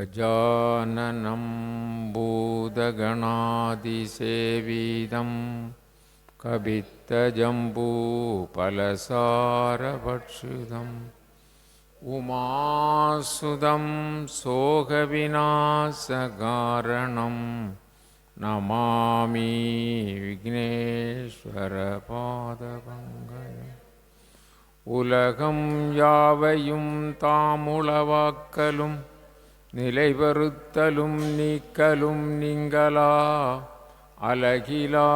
गजाननं भूतगणादिसेवितं कपित्तजम्बूफलसारभक्षितम् उमासुतं शोकविनाशकारणं नमामि विघ्नेश्वरपादपङ्कजम् உலகம் யாவையும் தாமுளவாக்கலும் நிலைவருத்தலும் நீக்கலும் நீங்களா அலகிலா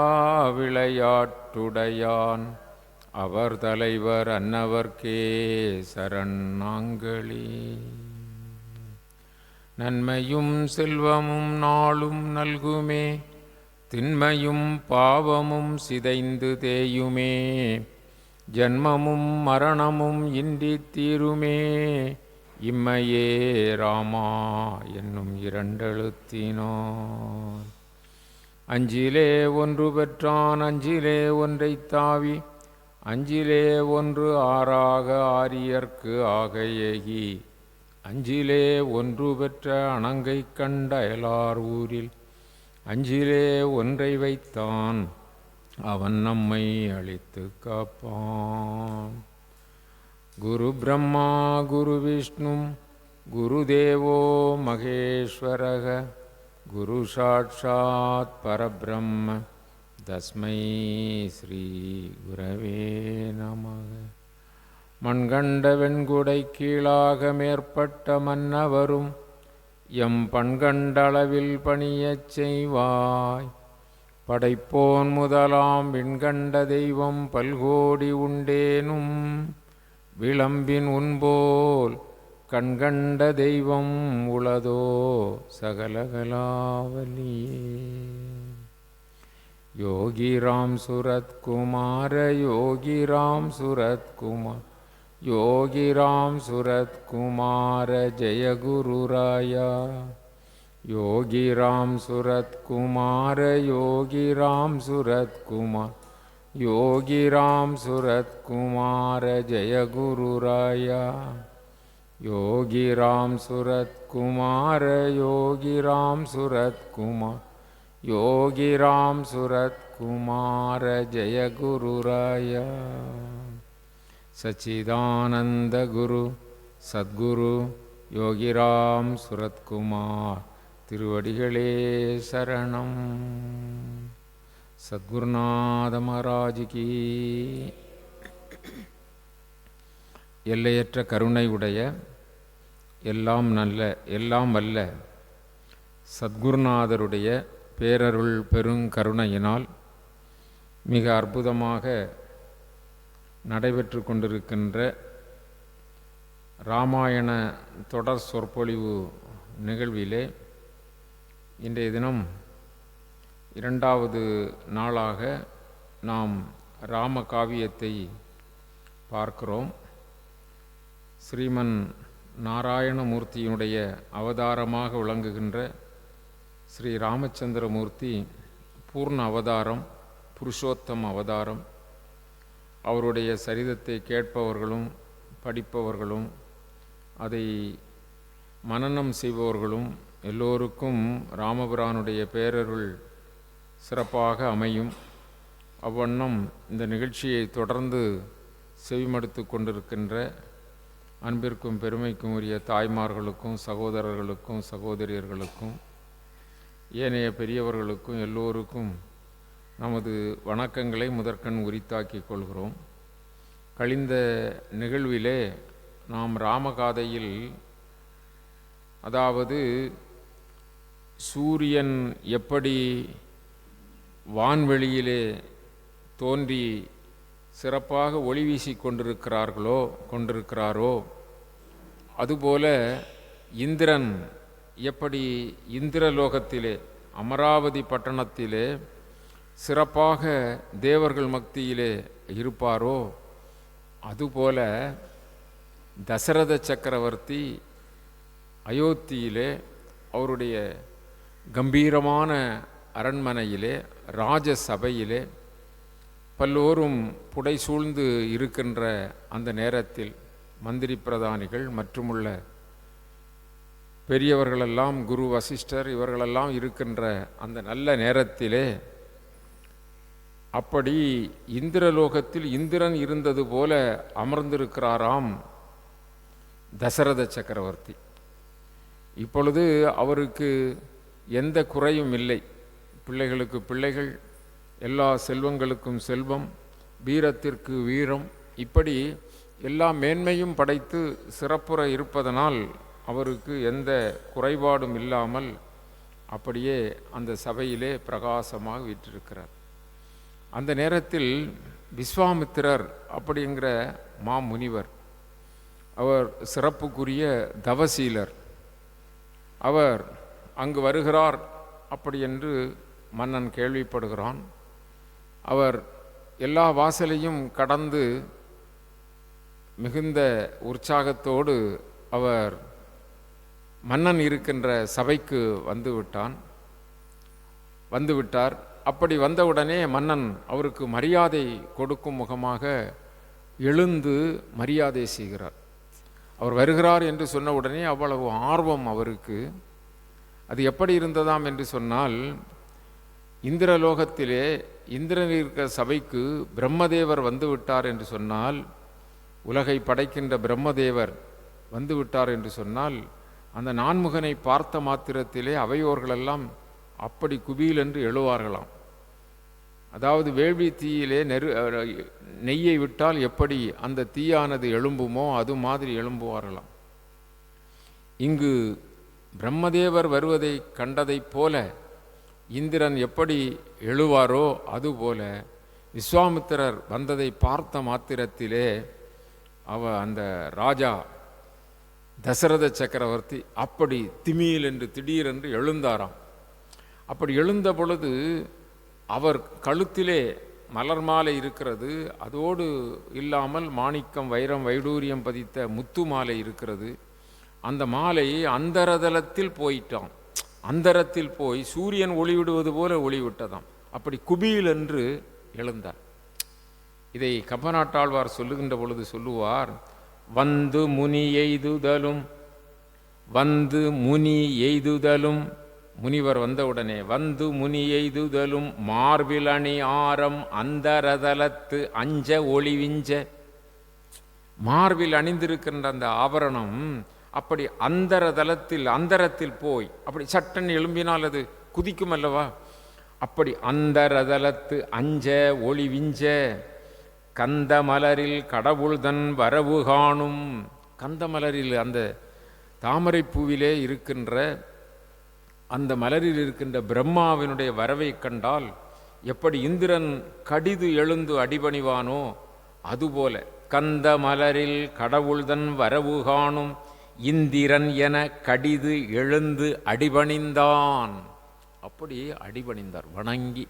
விளையாட்டுடையான் அவர் தலைவர் அன்னவர்க்கே சரணாங்களி. நன்மையும் செல்வமும் நாளும் நல்குமே, திண்மையும் பாவமும் சிதைந்து தேயுமே, ஜன்மமும் மரணமும் இன்றி தீருமே, இம்மையே ராமா என்னும் இரண்டெழுத்தினான். அஞ்சிலே ஒன்று பெற்றான் அஞ்சிலே ஒன்றை தாவி, அஞ்சிலே ஒன்று ஆறாக ஆரியர்க்கு ஆக ஏகி, அஞ்சிலே ஒன்று பெற்ற அணங்கை கண்ட அயலார் ஊரில் அஞ்சிலே ஒன்றை வைத்தான், அவன் நம்மை அழித்து காப்பான். குரு பிரம்மா குரு விஷ்ணு குரு தேவோ மகேஸ்வரக குரு சாட்சாத் பரபிரம்ம தஸ்மை ஸ்ரீ குரவே நமக. மண்கண்ட வெண்குடை கீழாக மேற்பட்ட மன்னவரும் எம் பண்கண்டளவில் பணியச் செய்வாய். படைப்போன் முதலாம் விண்கண்ட தெய்வம் பல்கோடி உண்டேனும், விளம்பின் உன்போல் கண்கண்ட தெய்வம் உளதோ சகலகலாவலியே. யோகிராம் சுரத்குமார யோகிராம் சுரத்குமார் யோகிராம் சுரத்குமார ஜெயகுருராயா. யோகிராம் சுரத்குமார யோகிராம் சுரத்குமார் யோகிராம் சுரத்குமார ஜெயகுருராயா. யோகிராம் சுரத்குமார யோகிராம் சுரத்குமார் யோகிராம் சுரத்குமார ஜெயகுருராயா. சச்சிதானந்த குரு சத்குரு யோகிராம் சுரத்குமார் திருவடிகளே சரணம். சத்குருநாத மகாராஜுக்கு. எல்லையற்ற கருணை உடைய எல்லாம் வல்ல சத்குருநாதருடைய பேரருள் பெருங்கருணையினால் மிக அற்புதமாக நடைபெற்று கொண்டிருக்கின்ற இராமாயண தொடர் சொற்பொழிவு நிகழ்விலே இன்றைய தினம் 2வது நாளாக நாம் ராம காவியத்தை பார்க்கிறோம். ஸ்ரீமன் நாராயணமூர்த்தியினுடைய அவதாரமாக விளங்குகின்ற ஸ்ரீ ராமச்சந்திரமூர்த்தி பூர்ண அவதாரம், புருஷோத்தம அவதாரம். அவருடைய சரிதத்தை கேட்பவர்களும் படிப்பவர்களும் அதை மனனம் செய்பவர்களும் எல்லோருக்கும் ராமபிரானுடைய பேரருள் சிறப்பாக அமையும். அவ்வண்ணம் இந்த நிகழ்ச்சியை தொடர்ந்து செவிமடுத்து கொண்டிருக்கின்ற அன்பிற்கும் பெருமைக்கும் உரிய தாய்மார்களுக்கும் சகோதரர்களுக்கும் சகோதரியர்களுக்கும் ஏனைய பெரியவர்களுக்கும் எல்லோருக்கும் நமது வணக்கங்களை முதற்கண் உரித்தாக்கிக் கொள்கிறோம். கழிந்த நிகழ்விலே நாம் ராமகாதையில், அதாவது சூரியன் எப்படி வான்வெளியிலே தோன்றி சிறப்பாக ஒளி வீசி கொண்டிருக்கிறாரோ அதுபோல இந்திரன் எப்படி இந்திரலோகத்திலே அமராவதி பட்டணத்திலே சிறப்பாக தேவர்கள் மத்தியிலே இருப்பாரோ அதுபோல தசரத சக்கரவர்த்தி அயோத்தியிலே அவருடைய கம்பீரமான அரண்மனையிலே ராஜசபையிலே பல்லோரும் புடைசூழ்ந்து இருக்கின்ற அந்த நேரத்தில் மந்திரி பிரதானிகள் மற்றுமுள்ள பெரியவர்களெல்லாம் குரு வசிஷ்டர் இவர்களெல்லாம் இருக்கின்ற அந்த நல்ல நேரத்திலே அப்படி இந்திரலோகத்தில் இந்திரன் இருந்தது போல அமர்ந்திருக்கிறாராம் தசரத சக்கரவர்த்தி. இப்பொழுது அவருக்கு எந்த குறையும் இல்லை. பிள்ளைகளுக்கு பிள்ளைகள், எல்லா செல்வங்களுக்கும் செல்வம், வீரத்திற்கு வீரம், இப்படி எல்லா மேன்மையும் படைத்து சிறப்புற இருப்பதனால் அவருக்கு எந்த குறைபாடும் இல்லாமல் அப்படியே அந்த சபையிலே பிரகாசமாக வீற்றிருக்கிறார். அந்த நேரத்தில் விஸ்வாமித்திரர் அப்படிங்கிற மாமுனிவர், அவர் சிறப்புக்குரிய தவசீலர், அவர் அங்கு வருகிறார் அப்படி என்று மன்னன் கேள்விப்படுகிறான். அவர் எல்லா வாசலையும் கடந்து மிகுந்த உற்சாகத்தோடு அவர் மன்னன் இருக்கின்ற சபைக்கு வந்துவிட்டார். அப்படி வந்தவுடனே மன்னன் அவருக்கு மரியாதை கொடுக்கும் முகமாக எழுந்து மரியாதை செய்கிறார். அவர் வருகிறார் என்று சொன்ன உடனே அவ்வளவு ஆர்வம் அவருக்கு. அது எப்படி இருந்ததாம் என்று சொன்னால், இந்திரலோகத்திலே இந்திரன் இருக்கிற சபைக்கு பிரம்மதேவர் வந்துவிட்டார் என்று சொன்னால், உலகை படைக்கின்ற பிரம்மதேவர் வந்துவிட்டார் என்று சொன்னால், அந்த நான்முகனை பார்த்த மாத்திரத்திலே அவையோர்களெல்லாம் அப்படி குபீல் என்று எழுவார்களாம். அதாவது வேள்வி தீயிலே நெய்யை விட்டால் எப்படி அந்த தீயானது எழும்புமோ அது மாதிரி எழும்புவார்களாம். இங்கு பிரம்மதேவர் வருவதை கண்டதைப் போல இந்திரன் எப்படி எழுவாரோ அதுபோல விஸ்வாமித்திரர் வந்ததை பார்த்த மாத்திரத்திலே அந்த ராஜா தசரத சக்கரவர்த்தி அப்படி திமீல் என்று திடீரென்று எழுந்தாராம். அப்படி எழுந்த பொழுது அவர் கழுத்திலே மலர் மாலை இருக்கிறது, அதோடு இல்லாமல் மாணிக்கம் வைரம் வைடூரியம் பதித்த முத்து மாலை இருக்கிறது. அந்த மாலை அந்தரதலத்தில் போயிட்டான். அந்தரத்தில் போய் சூரியன் ஒளிவிடுவது போல ஒளிவிட்டதாம். அப்படி குபீல் என்று எழுந்தார். இதை கம்பநாட்டாழ்வார் சொல்லுகின்ற பொழுது சொல்லுவார், வந்து முனி எய்துதலும் முனிவர் வந்தவுடனே வந்து முனி எய்துதலும் மார்பிலணி ஆரம் அந்தரதலத்து அஞ்ச ஒளிவிஞ்ச. மார்பில் அணிந்திருக்கின்ற அந்த ஆபரணம் அப்படி அந்தரத்தில் போய் அப்படி சட்டன் எழும்பினால் அது குதிக்கும் அல்லவா, அப்படி அந்தரதலத்து அஞ்ச ஒளிவிஞ்ச கந்த மலரில் கடவுள்தன் வரவு காணும். கந்த மலரில் அந்த தாமரை பூவிலே இருக்கின்ற அந்த மலரில் இருக்கின்ற பிரம்மாவினுடைய வரவை கண்டால் எப்படி இந்திரன் கடிது எழுந்து அடிபணிவானோ அதுபோல கந்த மலரில் கடவுள்தன் வரவு காணும் இந்திரன் என கடிது எழுந்து அடிபணிந்தான். அப்படி அடிபணிந்தார், வணங்கி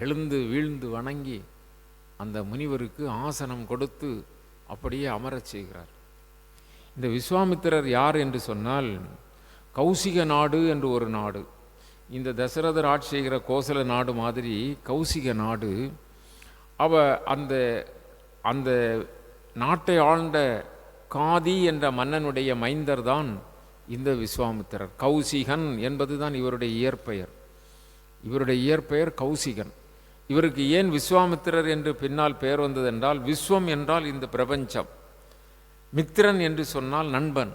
எழுந்து வீழ்ந்து வணங்கி அந்த முனிவருக்கு ஆசனம் கொடுத்து அப்படியே அமரச் செய்கிறார். இந்த விஸ்வாமித்திரர் யார் என்று சொன்னால், கௌசிக நாடு என்று ஒரு நாடு, இந்த தசரதர் ஆட்சி செய்கிற கோசல நாடு மாதிரி கௌசிக நாடு. அந்த அந்த நாட்டை ஆழ்ந்த காதி என்ற மன்னனுடைய மைந்தர் தான் இந்த விஸ்வாமித்திரர். கௌசிகன் என்பதுதான் இவருடைய இயற்பெயர். இவருடைய இயற்பெயர் கௌசிகன். இவருக்கு ஏன் விஸ்வாமித்திரர் என்று பின்னால் பெயர் வந்ததென்றால், விஸ்வம் என்றால் இந்த பிரபஞ்சம், மித்திரன் என்று சொன்னால் நண்பன்,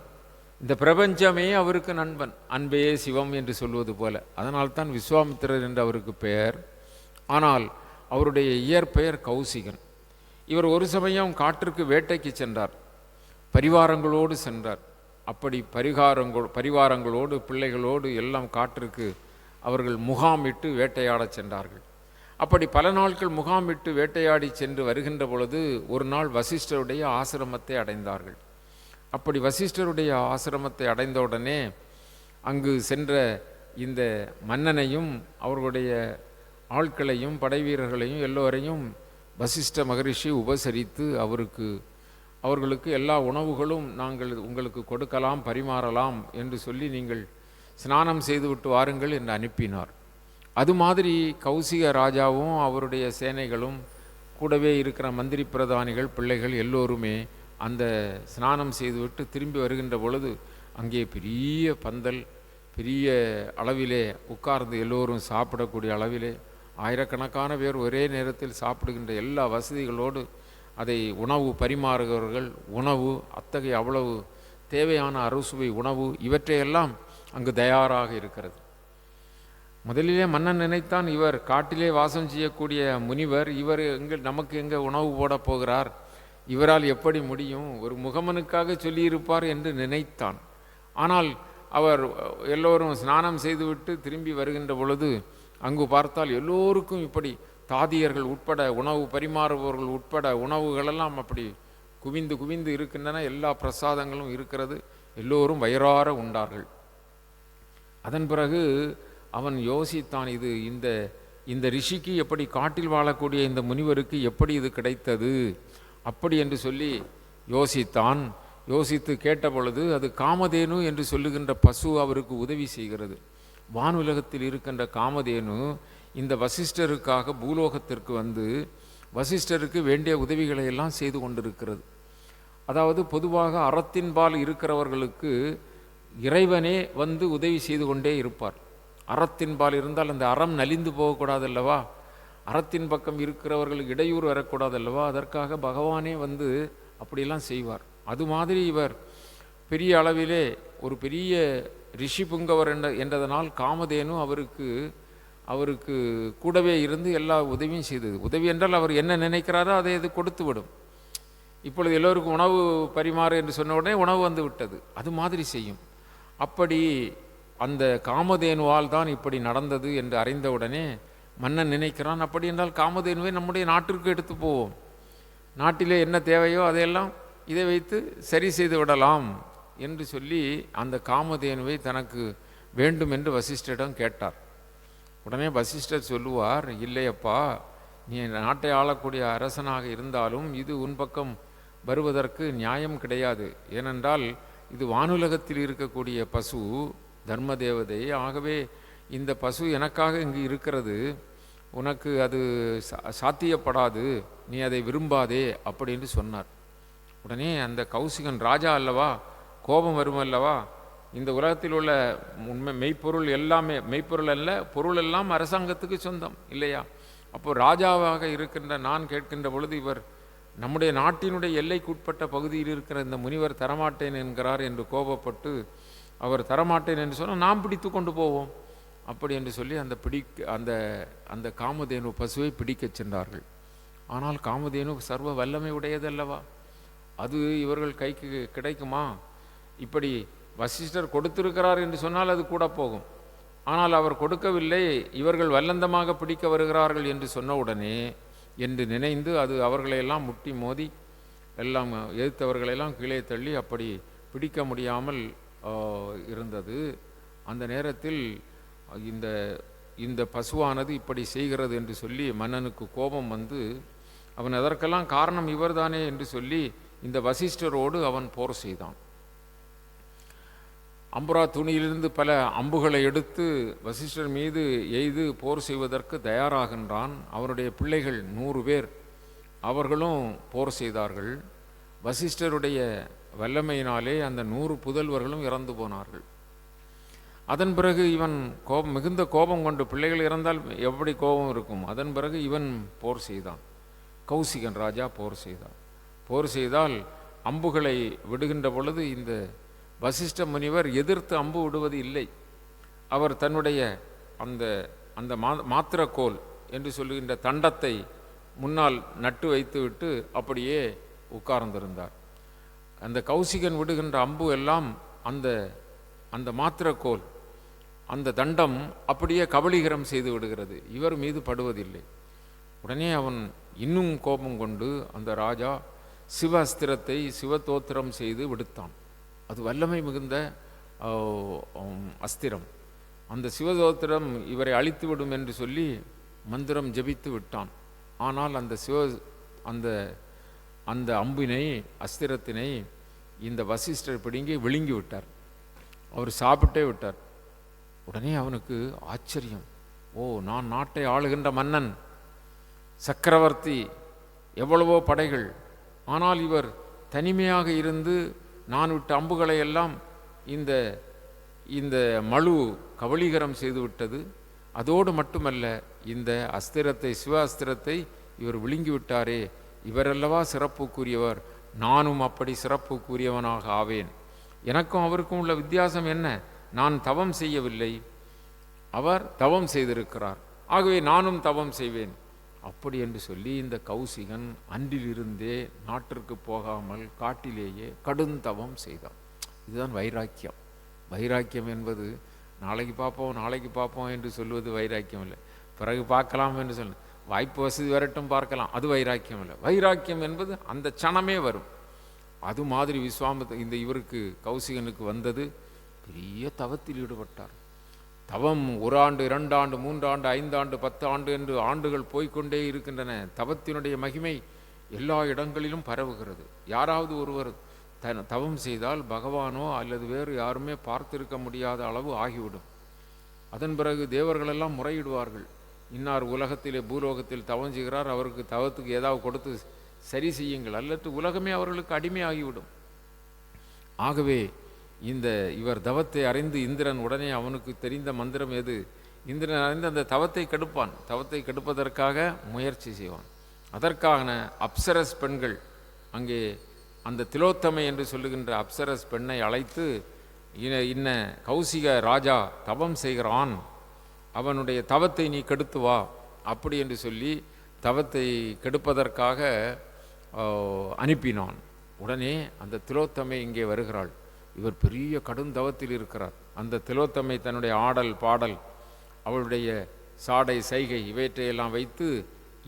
இந்த பிரபஞ்சமே அவருக்கு நண்பன், அன்பே சிவம் என்று சொல்வது போல. அதனால்தான் விஸ்வாமித்திரர் என்று அவருக்கு பெயர். ஆனால் அவருடைய இயற்பெயர் கௌசிகன். இவர் ஒரு சமயம் காட்டிற்கு வேட்டைக்கு சென்றார், பரிவாரங்களோடு சென்றார். அப்படி பரிவாரங்களோடு பிள்ளைகளோடு எல்லாம் காட்டிற்கு அவர்கள் முகாமிட்டு வேட்டையாடச் சென்றார்கள். அப்படி பல நாட்கள் முகாமிட்டு வேட்டையாடி சென்று வருகின்ற பொழுது ஒரு நாள் வசிஷ்டருடைய ஆசிரமத்தை அடைந்தார்கள். அப்படி வசிஷ்டருடைய ஆசிரமத்தை அடைந்தவுடனே அங்கு சென்ற இந்த மன்னனையும் அவர்களுடைய ஆட்களையும் படை வீரர்களையும் எல்லோரையும் வசிஷ்ட மகரிஷி உபசரித்து அவர்களுக்கு எல்லா உணவுகளும் நாங்கள் உங்களுக்கு கொடுக்கலாம், பரிமாறலாம் என்று சொல்லி நீங்கள் ஸ்நானம் செய்துவிட்டு வாருங்கள் என்று அனுப்பினார். அது மாதிரி கௌசிக ராஜாவும் அவருடைய சேனைகளும் கூடவே இருக்கிற மந்திரி பிரதானிகள் பிள்ளைகள் எல்லோருமே அந்த ஸ்நானம் செய்துவிட்டு திரும்பி வருகின்ற பொழுது அங்கே பெரிய பந்தல், பெரிய அளவிலே உட்கார்ந்து எல்லோரும் சாப்பிடக்கூடிய அளவிலே ஆயிரக்கணக்கான பேர் ஒரே நேரத்தில் சாப்பிடுகின்ற எல்லா வசதிகளோடு அதை உணவு பரிமாறுகிறவர்கள், உணவு அத்தகைய அவ்வளவு தேவையான அறுசுவை உணவு இவற்றையெல்லாம் அங்கு தயாராக இருக்கிறது. முதலிலே மன்னன் நினைத்தான், இவர் காட்டிலே வாசம் செய்யக்கூடிய முனிவர், இவர் நமக்கு எங்கே உணவு போட போகிறார், இவரால் எப்படி முடியும், ஒரு முகமனுக்காக சொல்லியிருப்பார் என்று நினைத்தான். ஆனால் அவர் எல்லோரும் ஸ்நானம் செய்துவிட்டு திரும்பி வருகின்ற பொழுது அங்கு பார்த்தால் எல்லோருக்கும் இப்படி தாதியர்கள் உட்பட, உணவு பரிமாறுபவர்கள் உட்பட உணவுகளெல்லாம் அப்படி குவிந்து குவிந்து இருக்கின்றன. எல்லா பிரசாதங்களும் இருக்கிறது. எல்லோரும் வயிறார உண்டார்கள். அதன் பிறகு அவன் யோசித்தான், இது இந்த ரிஷிக்கு எப்படி, காட்டில் வாழக்கூடிய இந்த முனிவருக்கு எப்படி இது கிடைத்தது அப்படி என்று சொல்லி யோசித்தான். யோசித்து கேட்ட பொழுது அது காமதேனு என்று சொல்லுகின்ற பசு அவருக்கு உதவி செய்கிறது. வானுலகத்தில் இருக்கின்ற காமதேனு இந்த வசிஷ்டருக்காக பூலோகத்திற்கு வந்து வசிஷ்டருக்கு வேண்டிய உதவிகளை எல்லாம் செய்து கொண்டிருக்கிறது. அதாவது பொதுவாக அறத்தின்பால் இருக்கிறவர்களுக்கு இறைவனே வந்து உதவி செய்து கொண்டே இருப்பார். அறத்தின்பால் இருந்தால் அந்த அறம் நலிந்து போகக்கூடாதல்லவா, அறத்தின் பக்கம் இருக்கிறவர்களுக்கு இடையூறு வரக்கூடாதல்லவா, அதற்காக பகவானே வந்து அப்படியெல்லாம் செய்வார். அது மாதிரி இவர் பெரிய அளவிலே ஒரு பெரிய ரிஷி புங்கவர் என்றதனால் காமதேனு அவருக்கு கூடவே இருந்து எல்லா உதவியும் செய்தது. உதவி என்றால் அவர் என்ன நினைக்கிறாரோ அதை அது கொடுத்து விடும். இப்பொழுது எல்லோருக்கும் உணவு பரிமாறு என்று சொன்ன உடனே உணவு வந்து விட்டது, அது மாதிரி செய்யும். அப்படி அந்த காமதேனுவால் தான் இப்படி நடந்தது என்று அறிந்தவுடனே மன்னன் நினைக்கிறான், அப்படி என்றால் காமதேனுவை நம்முடைய நாட்டிற்கு எடுத்து போவோம், நாட்டிலே என்ன தேவையோ அதையெல்லாம் இதை வைத்து சரி செய்து விடலாம் என்று சொல்லி அந்த காமதேனுவை தனக்கு வேண்டும் என்று வசிஷ்டரிடம் கேட்டார். உடனே வசிஷ்டர் சொல்லுவார், இல்லையப்பா, நீ நாட்டை ஆளக்கூடிய அரசனாக இருந்தாலும் இது உன் பக்கம் வருவதற்கு நியாயம் கிடையாது. ஏனென்றால் இது வானுலகத்தில் இருக்கக்கூடிய பசு, தர்ம தேவதை. ஆகவே இந்த பசு எனக்காக இங்கு இருக்கிறது, உனக்கு அது சாத்தியப்படாது, நீ அதை விரும்பாதே அப்படின்னு சொன்னார். உடனே அந்த கௌசிகன் ராஜா அல்லவா, கோபம் வருமல்லவா, இந்த உலகத்தில் உள்ள உண்மை மெய்ப்பொருள் எல்லாமே, மெய்ப்பொருள் அல்ல பொருள் எல்லாம் அரசாங்கத்துக்கு சொந்தம் இல்லையா, அப்போது ராஜாவாக இருக்கின்ற நான் கேட்கின்ற பொழுது இவர் நம்முடைய நாட்டினுடைய எல்லைக்குட்பட்ட பகுதியில் இருக்கிற இந்த முனிவர் தரமாட்டேன் என்கிறார் என்று கோபப்பட்டு அவர் தரமாட்டேன் என்று சொன்னால் நாம் பிடித்து கொண்டு போவோம் அப்படி என்று சொல்லி அந்த காமதேனு பசுவை பிடிக்கச் சென்றார்கள். ஆனால் காமதேனு சர்வ வல்லமை உடையதல்லவா, அது இவர்கள் கைக்கு கிடைக்குமா? இப்படி வசிஷ்டர் கொடுத்திருக்கிறார் என்று சொன்னால் அது கூட போகும். ஆனால் அவர் கொடுக்கவில்லை, இவர்கள் வல்லந்தமாக பிடிக்க வருகிறார்கள் என்று சொன்ன உடனே என்று நினைந்து அது அவர்களையெல்லாம் முட்டி மோதி எல்லாம் எதிர்த்தவர்களெல்லாம் கீழே தள்ளி அப்படி பிடிக்க முடியாமல் இருந்தது. அந்த நேரத்தில் இந்த பசுவானது இப்படி செய்கிறது என்று சொல்லி மன்னனுக்கு கோபம் வந்து அவன் அதற்கெல்லாம் காரணம் இவர்தானே என்று சொல்லி இந்த வசிஷ்டரோடு அவன் போர் செய்தான். அம்புரா துணியிலிருந்து பல அம்புகளை எடுத்து வசிஷ்டர் மீது எய்து போர் செய்வதற்கு தயாராகின்றான். அவருடைய பிள்ளைகள் 100 பேர், அவர்களும் போர் செய்தார்கள். வசிஷ்டருடைய வல்லமையினாலே அந்த 100 புதல்வர்களும் இறந்து போனார்கள். அதன் பிறகு இவன் மிகுந்த கோபம் கொண்டு, பிள்ளைகள் இறந்தால் எப்படி கோபம் இருக்கும், அதன் பிறகு இவன் போர் செய்தான். கௌசிகன் ராஜா போர் செய்தான். போர் செய்தால் அம்புகளை விடுகின்ற பொழுது இந்த வசிஷ்ட முனிவர் எதிர்த்து அம்பு விடுவது இல்லை. அவர் தன்னுடைய அந்த மாத்திரக்கோல் என்று சொல்லுகின்ற தண்டத்தை முன்னால் நட்டு வைத்துவிட்டு அப்படியே உட்கார்ந்திருந்தார். அந்த கௌசிகன் விடுகின்ற அம்பு எல்லாம் அந்த மாத்திரக்கோல், அந்த தண்டம் அப்படியே கபலீகரம் செய்து விடுகிறது, இவர் மீது படுவதில்லை. உடனே அவன் இன்னும் கோபம் கொண்டு அந்த ராஜா சிவ அஸ்திரத்தை சிவதோத்திரம் செய்து விடுத்தான். அது வல்லமை மிகுந்த அஸ்திரம். அந்த சிவதோத்திரம் இவரை அழித்துவிடும் என்று சொல்லி மந்திரம் ஜபித்து விட்டான். ஆனால் அந்த அம்பினை, அஸ்திரத்தினை இந்த வசிஷ்டர் பிடுங்கி விழுங்கி விட்டார். அவர் சாப்பிட்டே விட்டார். உடனே அவனுக்கு ஆச்சரியம், ஓ, நான் நாட்டை ஆளுகின்ற மன்னன், சக்கரவர்த்தி, எவ்வளவோ படைகள், ஆனால் இவர் தனிமையாக இருந்து நான் விட்ட அம்புகளை எல்லாம் இந்த இந்த மழு கபளீகரம் செய்துவிட்டது. அதோடு மட்டுமல்ல, இந்த அஸ்திரத்தை, சிவ அஸ்திரத்தை இவர் விழுங்கிவிட்டாரே, இவரல்லவா சிறப்புக்குரியவர், நானும் அப்படி சிறப்புக்குரியவனாக ஆவேன். எனக்கும் அவருக்கும் உள்ள வித்தியாசம் என்ன? நான் தவம் செய்யவில்லை, அவர் தவம் செய்திருக்கிறார், ஆகவே நானும் தவம் செய்வேன். அப்படி என்று சொல்லி இந்த கௌசிகன் அன்றிலிருந்தே நாட்டிற்கு போகாமல் காட்டிலேயே கடுந்தவம் செய்தான். இதுதான் வைராக்கியம். வைராக்கியம் என்பது நாளைக்கு பார்ப்போம் என்று சொல்வது வைராக்கியம் இல்லை. பிறகு பார்க்கலாம் என்று சொல்ல, வாய்ப்பு வசதி வரட்டும் பார்க்கலாம், அது வைராக்கியம் இல்லை. வைராக்கியம் என்பது அந்த சனமே வரும். அது மாதிரி இந்த இவருக்கு கௌசிகனுக்கு வந்தது. பெரிய தவத்தில் ஈடுபட்டார். தவம் 1 ஆண்டு 2 ஆண்டு 3 ஆண்டு 5 ஆண்டு 10 ஆண்டு என்று ஆண்டுகள் போய்கொண்டே இருக்கின்றன. தவத்தினுடைய மகிமை எல்லா இடங்களிலும் பரவுகிறது. யாராவது ஒருவர் தவம் செய்தால் பகவானோ அல்லது வேறு யாருமே பார்த்திருக்க முடியாத அளவு ஆகிவிடும். அதன் பிறகு தேவர்களெல்லாம் முறையிடுவார்கள், இன்னார் உலகத்திலே பூலோகத்தில் தவம் செய்கிறார், அவருக்கு தவத்துக்கு ஏதாவது கொடுத்து சரி செய்யுங்கள், அல்லது உலகமே அவர்களுக்கு அடிமையாகிவிடும். ஆகவே இவர் தவத்தை அறிந்து இந்திரன் உடனே அவனுக்கு தெரிந்த மந்திரம் எது? இந்திரன் அறிந்து அந்த தவத்தை கெடுப்பான். தவத்தை கெடுப்பதற்காக முயற்சி செய்வான். அதற்கான அப்சரஸ் பெண்கள், அங்கே அந்த திலோத்தமை என்று சொல்லுகின்ற அப்சரஸ் பெண்ணை அழைத்து, இன்ன கௌசிக ராஜா தவம் செய்கிறான், அவனுடைய தவத்தை நீ கெடுத்து வா அப்படி என்று சொல்லி தவத்தை கெடுப்பதற்காக அனுப்பினான். உடனே அந்த திலோத்தமை இங்கே வருகிறாள். இவர் பெரிய கடுந்தவத்தில் இருக்கிறார். அந்த திலோத்தமை தன்னுடைய ஆடல் பாடல், அவளுடைய சாடை சைகை இவற்றையெல்லாம் வைத்து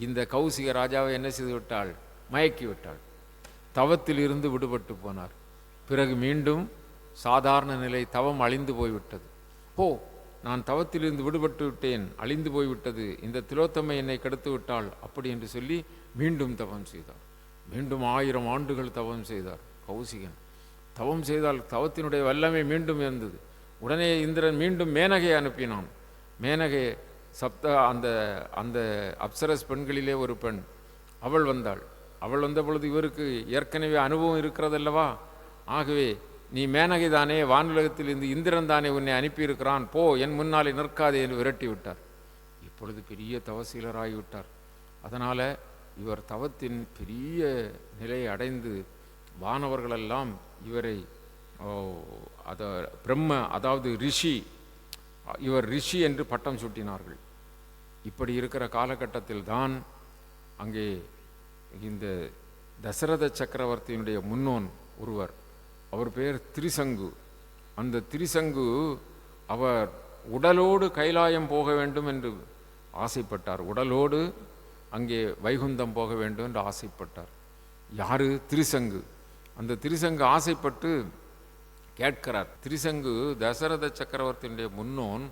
இந்த கௌசிக ராஜாவை என்ன செய்து விட்டாள்? மயக்கி விட்டாள். தவத்தில் இருந்து விடுபட்டு போனார். பிறகு மீண்டும் சாதாரண நிலை, தவம் அழிந்து போய்விட்டது. நான் தவத்திலிருந்து விடுபட்டு விட்டேன், அழிந்து போய்விட்டது, இந்த திலோத்தமை என்னை கெடுத்து விட்டாள் அப்படி என்று சொல்லி மீண்டும் தவம் செய்தார். மீண்டும் 1000 ஆண்டுகள் தவம் செய்தார் கௌசிகன். தவம் செய்தால் தவத்தினுடைய வல்லமை மீண்டும் இருந்தது. உடனே இந்திரன் மீண்டும் மேனகை அனுப்பினான். மேனகை அந்த அந்த அப்சரஸ் பெண்களிலே ஒரு பெண், அவள் வந்தாள். அவள் வந்த பொழுது இவருக்கு ஏற்கனவே அனுபவம் இருக்கிறதல்லவா, ஆகவே நீ மேனகை தானே, வானுலகத்தில் இருந்து இந்திரன் தானே உன்னை அனுப்பியிருக்கிறான், போ, என் முன்னாலே நிற்காதே என்று விரட்டி விட்டார். இப்பொழுது பெரிய தவசீலராகிவிட்டார். அதனால் இவர் தவத்தின் பெரிய நிலையை அடைந்து வானவர்களெல்லாம் இவரை அதாவது ரிஷி, இவர் ரிஷி என்று பட்டம் சூட்டினார்கள். இப்படி இருக்கிற காலகட்டத்தில் தான் அங்கே இந்த தசரத சக்கரவர்த்தியினுடைய முன்னோன் ஒருவர், அவர் பெயர் திரிசங்கு. அந்த திரிசங்கு அவர் உடலோடு கைலாயம் போக வேண்டும் என்று ஆசைப்பட்டார். உடலோடு அங்கே வைகுந்தம் போக வேண்டும் என்று ஆசைப்பட்டார். யாரு? திரிசங்கு. அந்த திரிசங்கு ஆசைப்பட்டு கேட்கிறார். திரிசங்கு தசரத சக்கரவர்த்தியினுடைய முன்னோன்.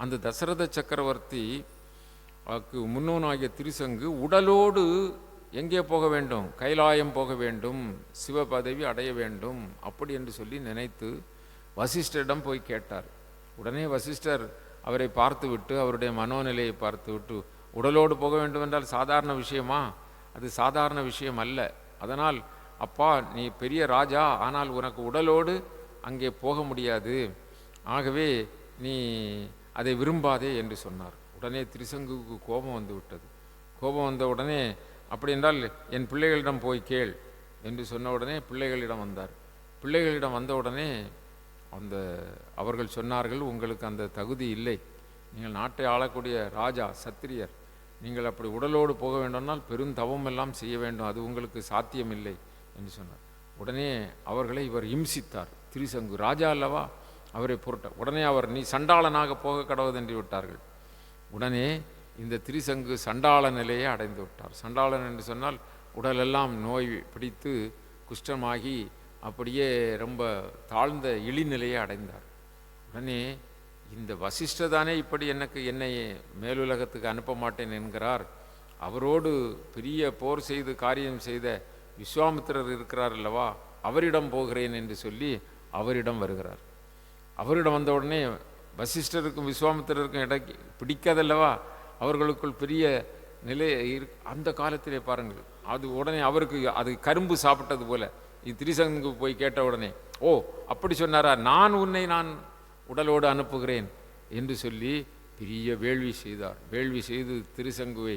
அந்த தசரத சக்கரவர்த்தி முன்னோனாகிய திரிசங்கு உடலோடு எங்கே போக வேண்டும்? கைலாயம் போக வேண்டும், சிவபதவி அடைய வேண்டும் அப்படி என்று சொல்லி நினைத்து வசிஷ்டரிடம் போய் கேட்டார். உடனே வசிஷ்டர் அவரை பார்த்துவிட்டு, அவருடைய மனோநிலையை பார்த்துவிட்டு, உடலோடு போக வேண்டும் என்றால் சாதாரண விஷயமா? அது சாதாரண விஷயம் அல்ல. அதனால் அப்பா, நீ பெரிய ராஜா, ஆனால் உனக்கு உடலோடு அங்கே போக முடியாது, ஆகவே நீ அதை விரும்பாதே என்று சொன்னார். உடனே திரிசங்குக்கு கோபம் வந்து விட்டது. கோபம் வந்த உடனே, அப்படி என்றால் என் பிள்ளைகளிடம் போய் கேள் என்று சொன்ன உடனே பிள்ளைகளிடம் வந்தார். பிள்ளைகளிடம் வந்த உடனே அவர்கள் சொன்னார்கள், உங்களுக்கு அந்த தகுதி இல்லை, நீங்கள் நாட்டை ஆளக்கூடிய ராஜா, சத்திரியர், நீங்கள் அப்படி உடலோடு போக வேண்டும்னால் பெருந்தவம் எல்லாம் செய்ய வேண்டும், அது உங்களுக்கு சாத்தியமில்லை என்று சொன்னார். உடனே அவர்களை இவர் இம்சித்தார். திரிசங்கு ராஜா அல்லவா, அவரை பொருட்டார். உடனே அவர், நீ சண்டாளனாக போக கடவுதென்று விட்டார்கள். உடனே இந்த திரிசங்கு சண்டாள நிலையை அடைந்து விட்டார். சண்டாளன் என்று சொன்னால் உடலெல்லாம் நோய் பிடித்து குஷ்டமாகி அப்படியே ரொம்ப தாழ்ந்த இழிநிலையை அடைந்தார். உடனே இந்த வசிஷ்டதானே இப்படி என்னை மேலுலகத்துக்கு அனுப்ப மாட்டேன் என்கிறார், அவரோடு பெரிய போர் செய்து காரியம் செய்த விஸ்வாமித்திரர் இருக்கிறார் அல்லவா, அவரிடம் போகிறேன் என்று சொல்லி அவரிடம் வருகிறார். அவரிடம் வந்த உடனே வசிஷ்டருக்கும் விஸ்வாமித்திரருக்கும் இடைக்கு பிடிக்காதல்லவா, அவர்களுக்குள் பெரிய நிலை அந்த காலத்திலே பாருங்கள். அது உடனே அவருக்கு அது கரும்பு சாப்பிட்டது போல, திரிசங்கு போய் கேட்ட உடனே, ஓ அப்படி சொன்னாரா, நான் உடலோடு அனுப்புகிறேன் என்று சொல்லி பெரிய வேள்வி செய்தார். வேள்வி செய்து திரிசங்குவை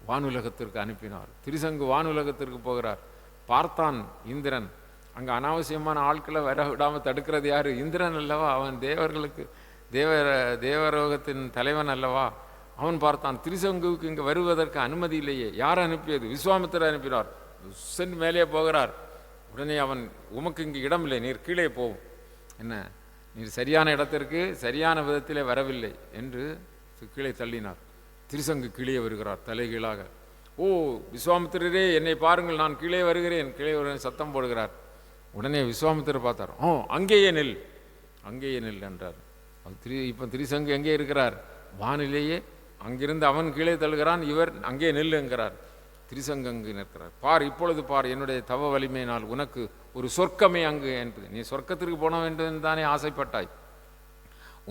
வானுலகத்திற்கு அனுப்பினார். திரிசங்கு வானுலகத்திற்கு போகிறார். பார்த்தான் இந்திரன். அங்கே அனாவசியமான ஆட்களை வர விடாமல் தடுக்கிறது யார்? இந்திரன் அல்லவா? அவன் தேவர்களுக்கு தேவரோகத்தின் தலைவன் அல்லவா? அவன் பார்த்தான், திரிசங்குவுக்கு இங்கே வருவதற்கு அனுமதி இல்லையே. யார் அனுப்பியது? விஸ்வாமித்திரர் அனுப்பினார். சென்று மேலே போகிறார். உடனே அவன், உமக்கு இங்கே இடம் இல்லை, நீர் கீழே போவும், என்ன நீர் சரியான இடத்திற்கு சரியான விதத்திலே வரவில்லை என்று கீழே தள்ளினார். திரிசங்கு கீழே வருகிறார் தலைகீழாக. ஓ விஸ்வாமித்திரரே, என்னை பாருங்கள், நான் கீழே வருகிறேன், கீழே வருகிறேன் சத்தம் போடுகிறார். உடனே விஸ்வாமித்திரர் பார்த்தார். அங்கேயே நெல் என்றார். இப்போ திரிசங்கு எங்கே இருக்கிறார்? வானிலேயே. அங்கிருந்து அவன் கீழே தள்ளுகிறான், இவர் அங்கே நெல் என்கிறார். திரிசங்கு அங்கு நிற்கிறார். பார், இப்பொழுது பார், என்னுடைய தவ வலிமையினால் உனக்கு ஒரு சொர்க்கமே அங்கு என்பது. நீ சொர்க்கத்திற்கு போன வேண்டும் என்று தானே ஆசைப்பட்டாய்.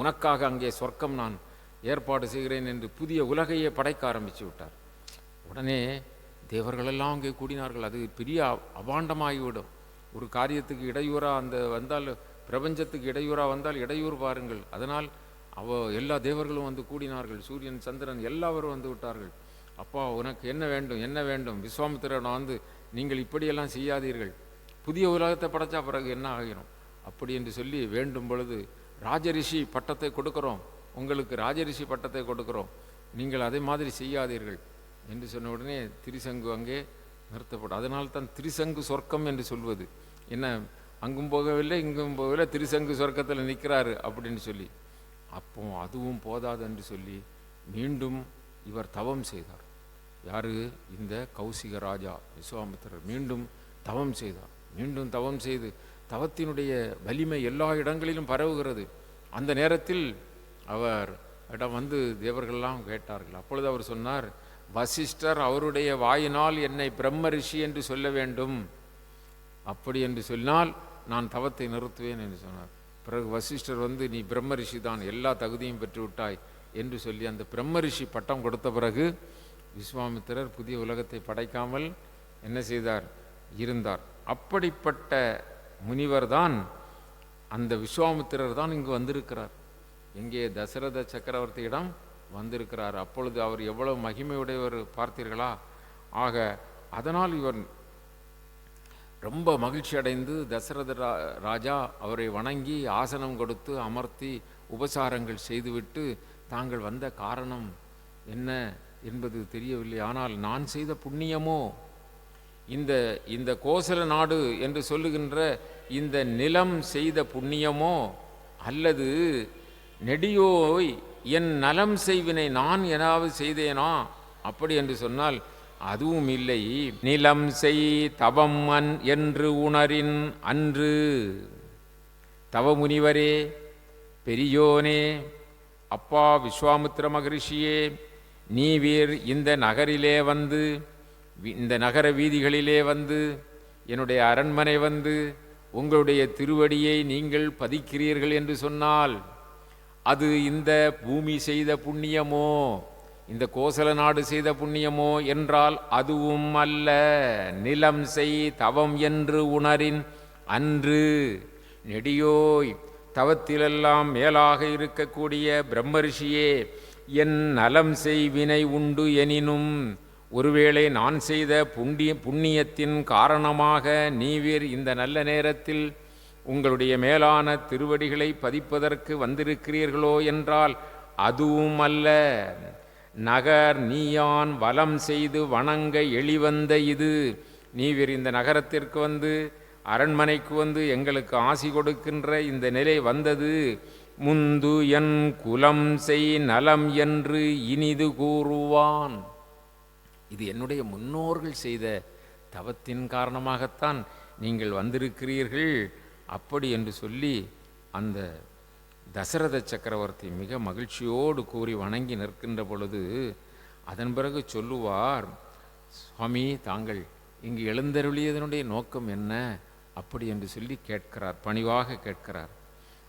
உனக்காக அங்கே சொர்க்கம் நான் ஏற்பாடு செய்கிறேன் என்று புதிய உலகையே படைக்க ஆரம்பித்து விட்டார். உடனே தேவர்களெல்லாம் அங்கே கூடினார்கள். அது பெரிய அபாண்டமாகிவிடும். ஒரு காரியத்துக்கு இடையூறாக வந்தால், பிரபஞ்சத்துக்கு இடையூறாக வந்தால் இடையூறு பாருங்கள். அதனால் எல்லா தேவர்களும் வந்து கூடினார்கள். சூரியன் சந்திரன் எல்லாரும் வந்து விட்டார்கள். அப்பா, உனக்கு என்ன வேண்டும்? விஸ்வாமித்திரன் வந்து, நீங்கள் இப்படியெல்லாம் செய்யாதீர்கள், புதிய உலகத்தை படைச்சா பிறகு என்ன ஆகிரும் அப்படி என்று சொல்லி வேண்டும் பொழுது, ராஜரிஷி பட்டத்தை கொடுக்கிறோம், உங்களுக்கு ராஜரிஷி பட்டத்தை கொடுக்கிறோம், நீங்கள் அதே மாதிரி செய்யாதீர்கள் என்று சொன்ன உடனே திரிசங்கு அங்கே நிறுத்தப்படும். அதனால்தான் திரிசங்கு சொர்க்கம் என்று சொல்வது. என்ன, அங்கும் போகவில்லை இங்கும் போகவில்லை, திரிசங்கு சொர்க்கத்தில் நிற்கிறாரு அப்படின்னு சொல்லி. அப்போ அதுவும் போதாது என்று சொல்லி மீண்டும் இவர் தவம் செய்தார். யாரு? இந்த கௌசிக ராஜா விஸ்வாமித்திரர் மீண்டும் தவம் செய்தார். மீண்டும் தவம் செய்து தவத்தினுடைய வலிமை எல்லா இடங்களிலும் பரவுகிறது. அந்த நேரத்தில் அவர் இடம் வந்து தேவர்கள்லாம் கேட்டார்கள். அப்பொழுது அவர் சொன்னார், வசிஷ்டர் அவருடைய வாயினால் என்னை பிரம்ம ரிஷி என்று சொல்ல வேண்டும், அப்படி என்று சொன்னால் நான் தவத்தை நிறுத்துவேன் என்று சொன்னார். பிறகு வசிஷ்டர் வந்து, நீ பிரம்ம ரிஷி தான், எல்லா தகுதியும் பெற்று விட்டாய் என்று சொல்லி அந்த பிரம்ம ரிஷி பட்டம் கொடுத்த பிறகு விஸ்வாமித்திரர் புதிய உலகத்தை படைக்காமல் என்ன செய்தார்? இருந்தார். அப்படிப்பட்ட முனிவர் தான், அந்த விஸ்வாமித்திரர் தான் இங்கு வந்திருக்கிறார். எங்கே? தசரத சக்கரவர்த்தியிடம் வந்திருக்கிறார். அப்பொழுது அவர் எவ்வளவு மகிமையுடையவர் பார்த்தீர்களா? ஆக அதனால் இவர் ரொம்ப மகிழ்ச்சி அடைந்து தசரத ராஜா அவரை வணங்கி ஆசனம் கொடுத்து அமர்த்தி உபசாரங்கள் செய்துவிட்டு, தாங்கள் வந்த காரணம் என்ன என்பது தெரியவில்லை, ஆனால் நான் செய்த புண்ணியமோ, இந்த கோசல நாடு என்று சொல்லுகின்ற இந்த நிலம் செய்த புண்ணியமோ, அல்லது நெடியோய் என் நலம் செய்வினை நான் ஏதாவது செய்தேனா அப்படி என்று சொன்னால் அதுவும் இல்லை. நிலம் செய் தவம் என்று உணரின் அன்று. தவமுனிவரே, பெரியோனே, அப்பா விஸ்வாமித்திர மகரிஷியே, நீவீர் இந்த நகரிலே வந்து, இந்த நகர வீதிகளிலே வந்து, என்னுடைய அரண்மனை வந்து உங்களுடைய திருவடியை நீங்கள் பதிக்கிறீர்கள் என்று சொன்னால் அது இந்த பூமி செய்த புண்ணியமோ, இந்த கோசல நாடு செய்த புண்ணியமோ என்றால் அதுவும் அல்ல. நிலம் செய் தவம் என்று உணரின் அன்று. நெடியோய், தவத்திலெல்லாம் மேலாக இருக்கக்கூடிய பிரம்மரிஷியே, என் நலம் செய் வினை உண்டு எனினும், ஒருவேளை நான் செய்த புண்ணியத்தின் காரணமாக நீவீர் இந்த நல்ல நேரத்தில் உங்களுடைய மேலான திருவடிகளை பதிப்பதற்கு வந்திருக்கிறீர்களோ என்றால் அதுவும் அல்ல. நகர் நீயான் வலம் செய்து வணங்க எளிவந்த இது. நீவீர் இந்த நகரத்திற்கு வந்து, அரண்மனைக்கு வந்து எங்களுக்கு ஆசி கொடுக்கின்ற இந்த நிலை வந்தது முந்து என் குலம் செய் நலம் என்று இனிது கூறுவான். இது என்னுடைய முன்னோர்கள் செய்த தவத்தின் காரணமாகத்தான் நீங்கள் வந்திருக்கிறீர்கள் அப்படி என்று சொல்லி அந்த தசரத சக்கரவர்த்தி மிக மகிழ்ச்சியோடு கூறி வணங்கி நிற்கின்ற பொழுது அதன் பிறகு சொல்லுவார், சுவாமி தாங்கள் இங்கு எழுந்தருளியதனுடைய நோக்கம் என்ன அப்படி என்று சொல்லி கேட்கிறார், பணிவாக கேட்கிறார்.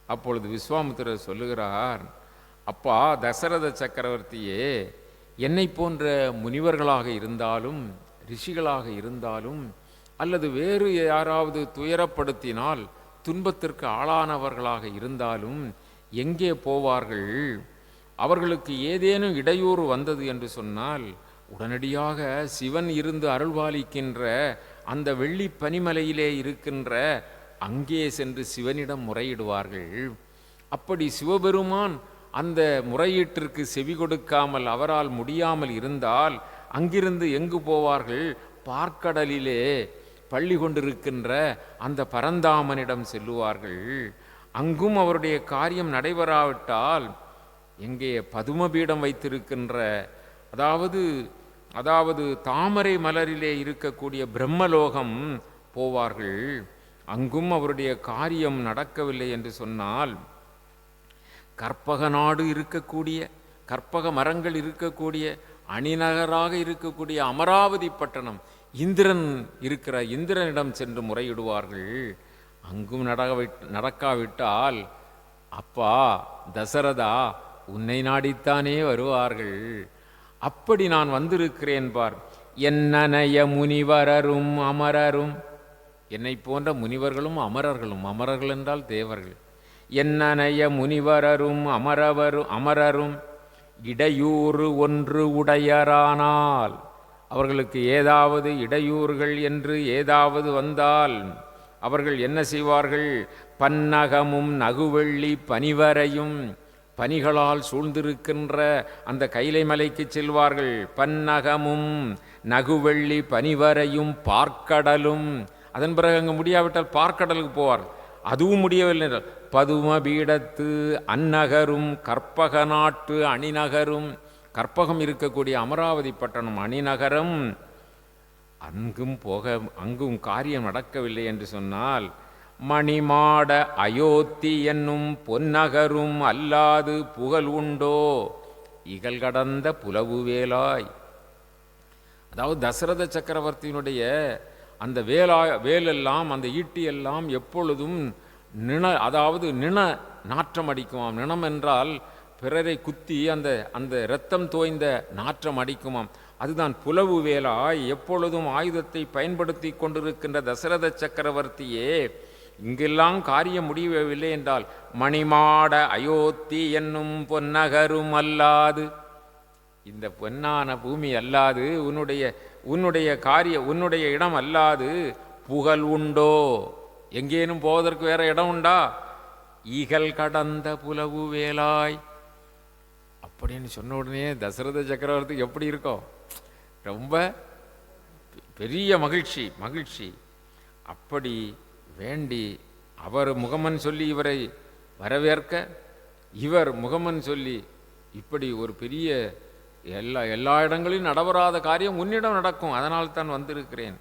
அப்பொழுது விஸ்வாமித்திரர் சொல்லுகிறார், அப்பா தசரத சக்கரவர்த்தியே, என்னை போன்ற முனிவர்களாக இருந்தாலும் ரிஷிகளாக இருந்தாலும் அல்லது வேறு யாராவது துயரப்படுத்தினால் துன்பத்திற்கு ஆளானவர்களாக இருந்தாலும் எங்கே போவார்கள்? அவர்களுக்கு ஏதேனும் இடையூறு வந்தது என்று சொன்னால் உடனடியாக சிவன் இருந்து அருள்பாலிக்கின்ற அந்த வெள்ளி பனிமலையிலே இருக்கின்ற அங்கே சென்று சிவனிடம் முறையிடுவார்கள். அப்படி சிவபெருமான் அந்த முறையீட்டிற்கு செவி கொடுக்காமல் அவரால் முடியாமல் இருந்தால் அங்கிருந்து எங்கு போவார்கள்? பார்க்கடலிலே பள்ளி கொண்டிருக்கின்ற அந்த பரந்தாமனிடம் செல்லுவார்கள். அங்கும் அவருடைய காரியம் நடைபெறாவிட்டால் எங்கே பதுமபீடம் வைத்திருக்கின்ற அதாவது தாமரை மலரிலே இருக்கக்கூடிய பிரம்மலோகம் போவார்கள். அங்கும் அவருடைய காரியம் நடக்கவில்லை என்று சொன்னால் கற்பக நாடு இருக்கக்கூடிய, கற்பக மரங்கள் இருக்கக்கூடிய, அணிநகராக இருக்கக்கூடிய அமராவதி பட்டணம் இந்திரன் இருக்கிற இந்திரனிடம் சென்று முறையிடுவார்கள். அங்கும் நடக்காவிட்டால் அப்பா தசரதா உன்னை நாடித்தானே வருவார்கள். அப்படி நான் வந்திருக்கிறேன் பார், என்னனைய முனிவரரும் அமரரும், என்னை போன்ற முனிவர்களும் அமரர்களும், அமரர்கள் என்றால் தேவர்கள், என்னனைய முனிவரரும் அமரரும் இடையூறு ஒன்று உடையரானால், அவர்களுக்கு ஏதாவது இடையூறுகள் என்று ஏதாவது வந்தால் அவர்கள் என்ன செய்வார்கள்? பன்னகமும் நகுவெள்ளி பனிவரையும், பனிகளால் சூழ்ந்திருக்கின்ற அந்த கைலை மலைக்கு செல்வார்கள். பன்னகமும் நகுவெள்ளி பனிவரையும் பார்க்கடலும், அதன் பிறகு அங்கு முடியாவிட்டால் பார்க்கடலுக்கு போவார்கள். அதுவும் முடியவில்லை என்றால் பதும பீடத்து அந்நகரும் கற்பக நாட்டு அணிநகரும், கற்பகம் இருக்கக்கூடிய அமராவதி பட்டணம் அணிநகரம், அங்கும் காரியம் நடக்கவில்லை என்று சொன்னால் மணிமாட அயோத்தி என்னும் பொன்னகரும் அல்லாது புகழ் உண்டோ இகழ் கடந்த புலவு வேலாய். அதாவது தசரத சக்கரவர்த்தியினுடைய அந்த வேலெல்லாம், அந்த ஈட்டியெல்லாம் எப்பொழுதும் நின நாற்றம் அடிக்குமாம். நினம் என்றால் பிறரை குத்தி அந்த இரத்தம் தோய்ந்த நாற்றம் அடிக்குமாம். அதுதான் புலவு வேலாய். எப்பொழுதும் ஆயுதத்தை பயன்படுத்தி கொண்டிருக்கின்ற தசரத சக்கரவர்த்தியே, இங்கெல்லாம் காரியம் முடியவில்லை என்றால் மணிமாட அயோத்தி என்னும் பொன்னகரும் அல்லாது, இந்த பொன்னான பூமி அல்லாது, உன்னுடைய இடம் அல்லாது புகழ் உண்டோ, எங்கேனும் போவதற்கு வேற இடம் உண்டா? ஈகல் கடந்த புலவு வேலாய் அப்படின்னு சொன்ன உடனே தசரத சக்கரவர்த்திக்கு எப்படி இருக்கும்? ரொம்ப பெரிய மகிழ்ச்சி. அப்படி வேண்டி அவர் முகமன் சொல்லி இவரை வரவேற்க, இவர் முகமன் சொல்லி இப்படி ஒரு பெரிய எல்லா இடங்களிலும் நடவராத காரியம் உன்னிடம் நடக்கும், அதனால் தான் வந்திருக்கிறேன்.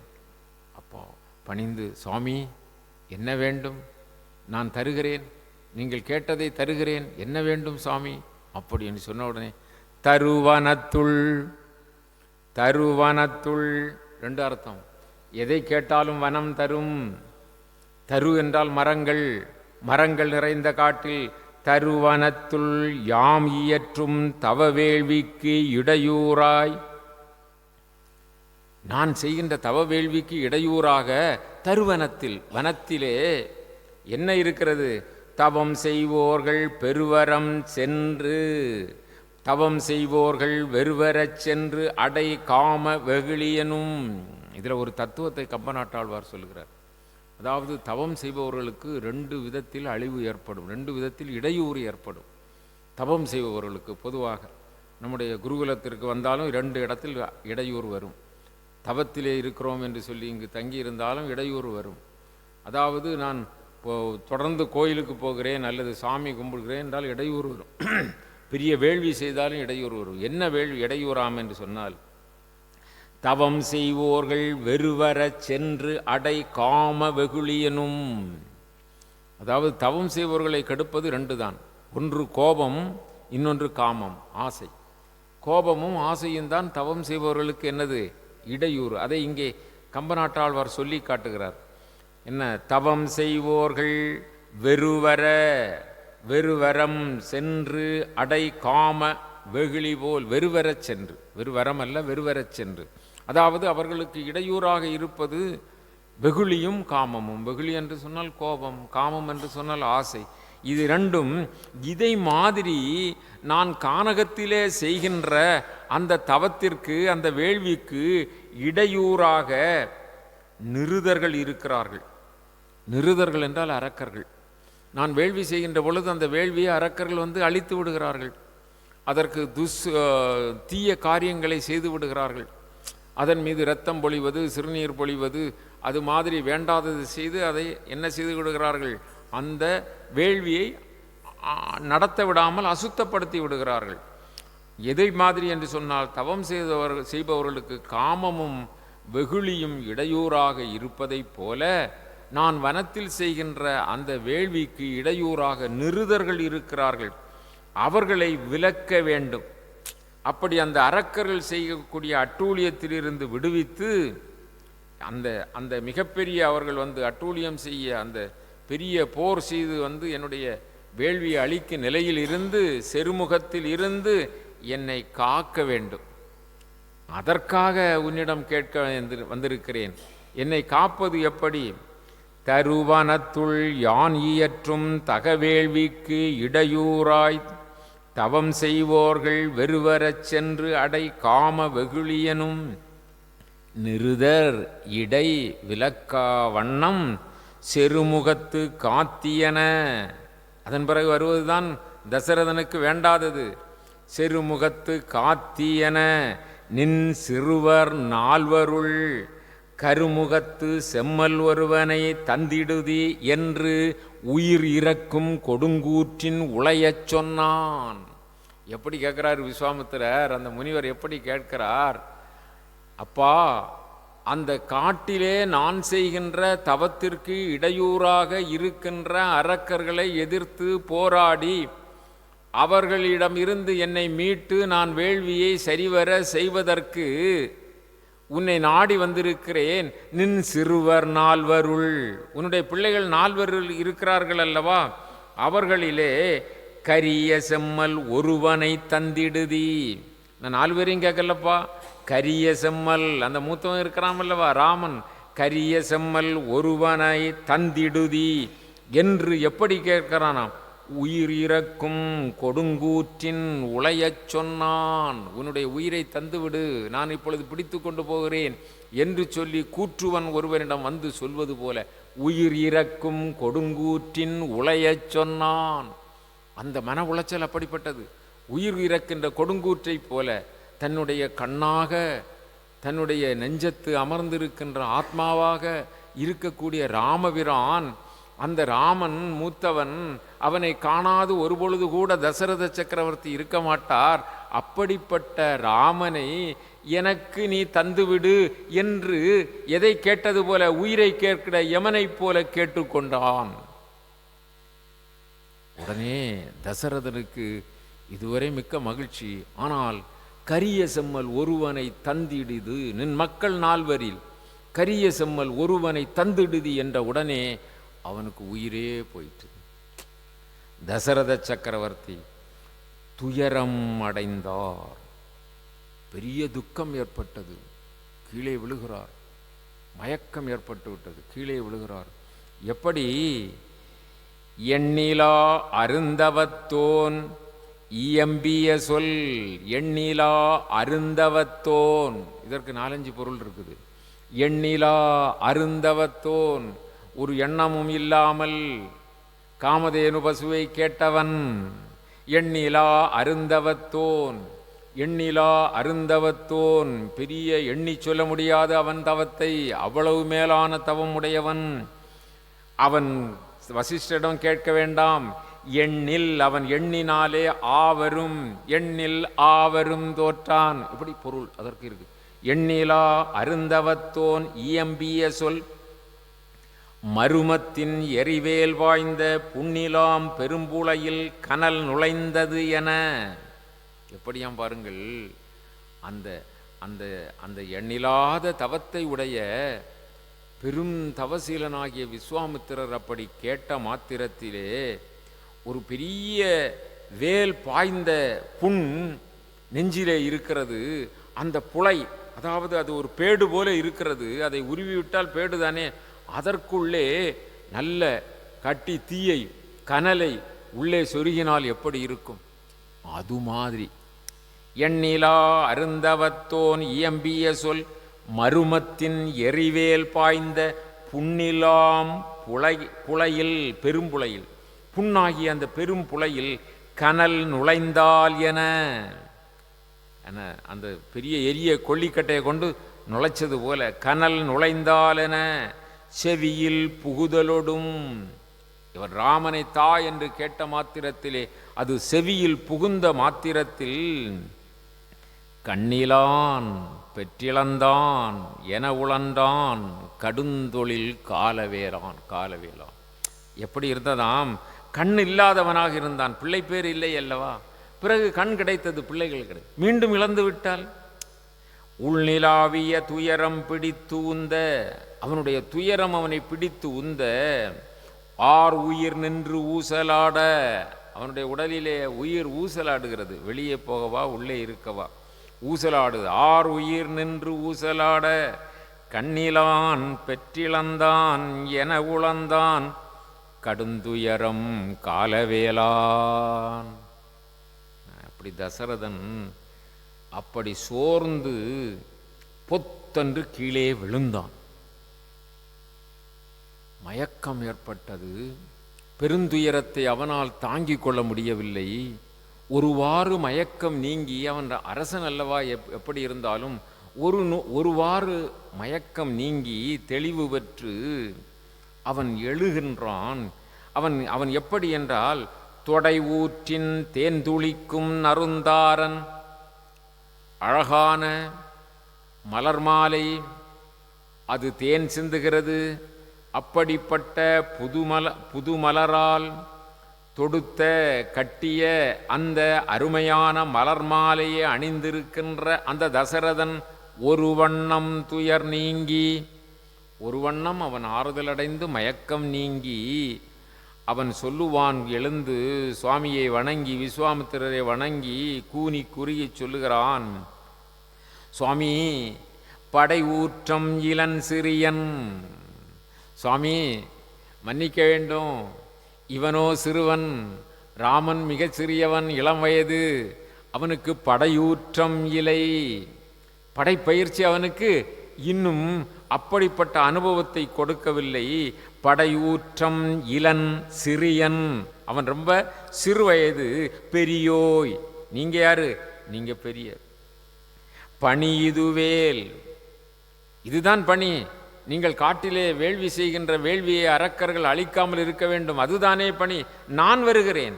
அப்போ பணிந்து, சுவாமி என்ன வேண்டும்? நான் தருகிறேன், நீங்கள் கேட்டதை தருகிறேன், என்ன வேண்டும் சுவாமி அப்படின்னு சொன்ன உடனே தருவனத்துள் ரெண்டு அர்த்தம். எதை கேட்டாலும் வனம் தரும். தரு என்றால் மரங்கள் நிறைந்த காட்டில், தருவனத்துள் யாம் இயற்றும் தவ வேள்விக்கு இடையூறாய், நான் செய்கின்ற தவ வேள்விக்கு இடையூறாக வனத்திலே என்ன இருக்கிறது? தவம் செய்வோர்கள் பெருவரம் சென்று, தவம் செய்வோர்கள் வெறுவரச் சென்று அடை காம வெகுளியனும். இதில் ஒரு தத்துவத்தை கம்பநாட்டாழ்வார் சொல்கிறார். அதாவது தவம் செய்பவர்களுக்கு ரெண்டு விதத்தில் அழிவு ஏற்படும், ரெண்டு விதத்தில் இடையூறு ஏற்படும். தவம் செய்பவர்களுக்கு பொதுவாக நம்முடைய குருகுலத்திற்கு வந்தாலும் ரெண்டு இடத்தில் இடையூறு வரும். தவத்திலே இருக்கிறோம் என்று சொல்லி இங்கு தங்கியிருந்தாலும் இடையூறு வரும். அதாவது நான் தொடர்ந்து கோயிலுக்கு போகிறேன் அல்லது சாமி கும்பிடுகிறேன் என்றால் இடையூறு வரும். பெரிய வேள்வி செய்தாலும் இடையூறு வரும். என்ன வேள்வி இடையூறாம் என்று சொன்னால், தவம் செய்வோர்கள் வெறுவரச் சென்று அடை காம வெகுளியனும். அதாவது தவம் செய்வோர்களை கெடுப்பது ரெண்டு தான். ஒன்று கோபம், இன்னொன்று காமம், ஆசை. கோபமும் ஆசையும் தான் தவம் செய்பவர்களுக்கு என்னது? இடையூறு. அதை இங்கே கம்பநாட்டாழ்வார் சொல்லி காட்டுகிறார். என்ன? தவம் செய்வோர்கள் வெறுவரம் சென்று அடை காம வெகுளி போல், வெறுவரச் சென்று, வெறுவரம் அல்ல வெறுவரச் சென்று. அதாவது அவர்களுக்கு இடையூறாக இருப்பது வெகுளியும் காமமும். வெகுளி என்று சொன்னால் கோபம், காமம் என்று சொன்னால் ஆசை. இது ரெண்டும் இதை மாதிரி நான் கானகத்திலே செய்கின்ற அந்த தவத்திற்கு, அந்த வேள்விக்கு இடையூறாக நிருதர்கள் இருக்கிறார்கள். நிருதர்கள் என்றால் அரக்கர்கள். நான் வேள்வி செய்கின்ற பொழுது அந்த வேள்வியை அரக்கர்கள் வந்து அழித்து விடுகிறார்கள். அதற்கு தீய காரியங்களை செய்து விடுகிறார்கள். அதன் மீது இரத்தம் பொழிவது, சிறுநீர் பொழிவது, அது மாதிரி வேண்டாதது செய்து அதை என்ன செய்து விடுகிறார்கள்? அந்த வேள்வியை நடத்த விடாமல் அசுத்தப்படுத்தி விடுகிறார்கள். எதை மாதிரி என்று சொன்னால், தவம் செய்பவர்களுக்கு காமமும் வெகுளியும் இடையூறாக இருப்பதைப் போல நான் வனத்தில் செய்கின்ற அந்த வேள்விக்கு இடையூறாக நிருதர்கள் இருக்கிறார்கள். அவர்களை விலக்க வேண்டும். அப்படி அந்த அரக்கர்கள் செய்யக்கூடிய அட்டூழியத்திலிருந்து விடுவித்து அந்த அந்த மிகப்பெரிய அவர்கள் வந்து அட்டூழியம் செய்ய அந்த பெரிய போர் செய்து வந்து என்னுடைய வேள்வியை அழிக்கும் நிலையில் இருந்து, செருமுகத்தில் இருந்து என்னை காக்க வேண்டும். அதற்காக உன்னிடம் கேட்க வந்திருக்கிறேன். என்னை காப்பது எப்படி? தருவனத்துள் யான் இயற்றும் தகவேள்விக்கு இடையூறாய் தவம் செய்வோர்கள் வெறுவரச் சென்று அடை காம வெகுளியனும் நிருதர் இடை விலக்கா வண்ணம் செருமுகத்து காத்தியன. அதன் பிறகு வருவதுதான் தசரதனுக்கு வேண்டாதது. செருமுகத்து காத்தியன நின் சிறுவர் நால்வருள் கருமுகத்து செம்மல் ஒருவனை தந்திடுதி என்று உயிர் இறக்கும் கொடுங்கூற்றின் உளையச் சொன்னான். எப்படி கேட்கிறார் விஸ்வாமித்திரர்? அந்த முனிவர் எப்படி கேட்கிறார்? அப்பா, அந்த காட்டிலே நான் செய்கின்ற தவத்திற்கு இடையூறாக இருக்கின்ற அரக்கர்களை எதிர்த்து போராடி அவர்களிடமிருந்து என்னை மீட்டு நான் வேள்வியை சரிவர செய்வதற்கு உன்னை நாடி வந்திருக்கிறேன். நின் சிறுவர் நால்வருள், உன்னுடைய பிள்ளைகள் நால்வருள் இருக்கிறார்கள் அல்லவா, அவர்களிலே கரிய செம்மல் ஒருவனை தந்திடுதி. நான் நால்வரையும் கேட்கலப்பா, கரிய செம்மல் அந்த மூத்தவன் இருக்கிறான் அல்லவா ராமன், கரிய செம்மல் ஒருவனை தந்திடுதி என்று எப்படி கேட்கிறானாம்? உயிர் இறக்கும் கொடுங்கூற்றின் உளையச் சொன்னான். உன்னுடைய உயிரை தந்துவிடு, நான் இப்பொழுது பிடித்து கொண்டு போகிறேன் என்று சொல்லி கூற்றுவன் ஒருவனிடம் வந்து சொல்வது போல உயிர் இறக்கும் கொடுங்கூற்றின் உளையச் சொன்னான். அந்த மன உளைச்சல் அப்படிப்பட்டது. உயிர் இறக்கின்ற கொடுங்கூற்றை போல தன்னுடைய கண்ணாக, தன்னுடைய நெஞ்சத்து அமர்ந்திருக்கின்ற ஆத்மாவாக இருக்கக்கூடிய ராமபிரான், அந்த ராமன் மூத்தவன், அவனை காணாது ஒருபொழுது கூட தசரத சக்கரவர்த்தி இருக்க மாட்டார். அப்படிப்பட்ட ராமனை எனக்கு நீ தந்துவிடு என்று எதை கேட்டது போல, உயிரை கேட்கிற யமனை போல கேட்டுக்கொண்டான். உடனே தசரதனுக்கு இதுவரை மிக்க மகிழ்ச்சி. ஆனால் கரிய செம்மல் ஒருவனை தந்திடுது, நின் மக்கள் நால்வரில் கரிய செம்மல் ஒருவனை தந்திடுதி என்ற உடனே அவனுக்கு உயிரே போயிற்று. தசரத சக்கரவர்த்தி துயரம் அடைந்தார். பெரிய துக்கம் ஏற்பட்டது. கீழே விழுகிறார். மயக்கம் ஏற்பட்டு விட்டது. கீழே விழுகிறார். எப்படி? எண்ணிலா அருந்தவத்தோன் இயம்பிய சொல். எண்ணிலா அருந்தவத்தோன், இதற்கு 4-5 பொருள் இருக்குது. எண்ணிலா அருந்தவத்தோன், ஒரு எண்ணமும் இல்லாமல் காமதேனு பசுவை கேட்டவன். எண்ணிலா அருந்தவத்தோன், எண்ணிலா அருந்தவத்தோன், பெரிய எண்ணி சொல்ல முடியாத அவன் தவத்தை, அவ்வளவு மேலான தவம் உடையவன் அவன். வசிஷ்டரிடம் கேட்க வேண்டாம். எண்ணில், அவன் எண்ணினாலே ஆவரும், எண்ணில் ஆவரும் தோற்றான். இப்படி பொருள் அதற்கு இருக்கு. எண்ணிலா அருந்தவத்தோன் இயம்பிய சொல் மருமத்தின் எரிவேல் வாய்ந்த புண்ணிலாம் பெரும்புளையில் கனல் நுழைந்தது என. எப்படியாம் பாருங்கள், அந்த அந்த அந்த எண்ணிலாத தவத்தை உடைய பெரும் தவசீலனாகிய விஸ்வாமித்திரர் அப்படி கேட்ட மாத்திரத்திலே ஒரு பெரிய வேல் பாய்ந்த புண் நெஞ்சிலே இருக்கிறது. அந்த புலை, அதாவது அது ஒரு பேடு போல இருக்கிறது. அதை உருவிவிட்டால் பேடு தானே, அதற்குள்ளே நல்ல கட்டி தீயை கனலை உள்ளே சொருகினால் எப்படி இருக்கும்? அது மாதிரி எண்ணிலா அருந்தவத்தோன் இயம்பிய சொல் மருமத்தின் எரிவேல் பாய்ந்த புண்ணிலாம் புலையில் பெரும்புலையில், புண்ணாகிய அந்த பெரும் புலையில் கனல் நுழைந்தால் என அந்த பெரிய எரிய கொல்லிக்கட்டையை கொண்டு நுழைச்சது போல கனல் நுழைந்தால் என செவியில் புகுதலோடும். இவர் ராமனை தா என்று கேட்ட மாத்திரத்திலே அது செவியில் புகுந்த மாத்திரத்தில் கண்ணிலான் பெற்றிழந்தான் என உழன்றான் கடுந்தொழில் காலவேலான். எப்படி இருந்ததாம்? கண் இல்லாதவனாக இருந்தான், பிள்ளை பேர் இல்லை அல்லவா? பிறகு கண் கிடைத்தது, பிள்ளைகள் கிடைத்தது. மீண்டும் இழந்து விட்டால் உள்நிலாவிய துயரம் பிடித்து உந்த, அவனுடைய துயரம் அவனை பிடித்து உந்த ஆர் உயிர் நின்று ஊசலாட, அவனுடைய உடலிலே உயிர் ஊசலாடுகிறது, வெளியே போகவா உள்ளே இருக்கவா ஊசலாடுது. ஆர் உயிர் நின்று ஊசலாட கண்ணிலான் பெற்றிழந்தான் என உழந்தான் கடுந்துயரம் காலவேலான். அப்படி தசரதன் அப்படி சோர்ந்து பொத்தென்று கீழே விழுந்தான். மயக்கம் ஏற்பட்டது. பெருந்துயரத்தை அவனால் தாங்கிக் கொள்ள முடியவில்லை. ஒருவாறு மயக்கம் நீங்கி, அவன் அரசன் அல்லவா, எப்படி இருந்தாலும் ஒருவாறு மயக்கம் நீங்கி தெளிவு பெற்று அவன் எழுகின்றான். அவன் எப்படி என்றால், தொடை ஊற்றின் தேன்துளிக்கும் நறுந்தாரன், அழகான மலர் மாலை அது தேன் சிந்துகிறது. அப்படிப்பட்ட புதுமலரால் தொடுத்த கட்டிய அந்த அருமையான மலர் மாலையை அணிந்திருக்கின்ற அந்த தசரதன் ஒரு வண்ணம் துயர் நீங்கி, ஒரு வண்ணம் அவன் ஆறுதல் அடைந்து மயக்கம் நீங்கி அவன் சொல்லுவான். எழுந்து சுவாமியை வணங்கி விஸ்வாமித்திரரை வணங்கி கூனி குறுகி சொல்லுகிறான், சுவாமி படை ஊற்றம் இளன் சிறியன், சுவாமி மன்னிக்க வேண்டும், இவனோ சிறுவன், ராமன் மிகச் சிறியவன், இளம் வயது, அவனுக்கு படையூற்றம் இலை, படைப்பயிற்சி அவனுக்கு இன்னும் அப்படிப்பட்ட அனுபவத்தை கொடுக்கவில்லை. படையூற்றம் இளன் சிறியன், அவன் ரொம்ப சிறு வயது. பெரியோய், நீங்க யாரு? நீங்க பெரிய. பணி இதுவேல், இதுதான் பணி. நீங்கள் காட்டிலே வேள்வி செய்கின்ற வேள்வியை அரக்கர்கள் அழிக்காமல் இருக்க வேண்டும், அதுதானே பணி. நான் வருகிறேன்,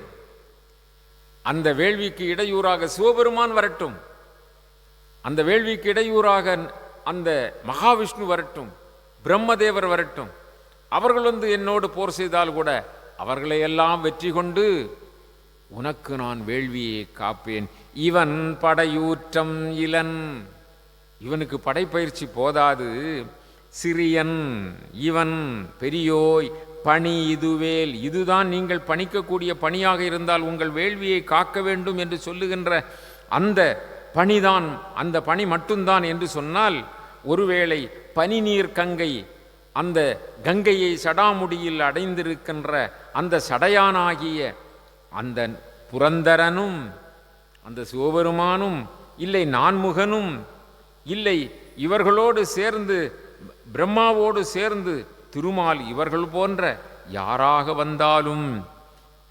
அந்த வேள்விக்கு இடையூறாக சிவபெருமான் வரட்டும், அந்த வேள்விக்கு இடையூறாக அந்த மகாவிஷ்ணு வரட்டும், பிரம்மதேவர் வரட்டும், அவர்கள் வந்து என்னோடு போர் செய்தால் கூட அவர்களையெல்லாம் வெற்றி கொண்டு உனக்கு நான் வேள்வியை காப்பேன். இவன் படையூற்றம் இளன், இவனுக்கு படைப்பயிற்சி போதாது, சிறியன், இவன் பெரியோய். பணி இதுவேல், இதுதான் நீங்கள் பணிக்கக்கூடிய பணியாக இருந்தால் உங்கள் வேள்வியை காக்க வேண்டும் என்று சொல்லுகின்ற அந்த பணிதான், அந்த பணி மட்டும்தான் என்று சொன்னால், ஒருவேளை பனி நீர் கங்கை, அந்த கங்கையை சடாமுடியில் அடைந்திருக்கின்ற அந்த சடையானாகிய அந்த புரந்தரனும் அந்த சிவபெருமானும், இல்லை நான்முகனும், இல்லை இவர்களோடு சேர்ந்து பிரம்மாவோடு சேர்ந்து திருமால், இவர்கள் போன்ற யாராக வந்தாலும்,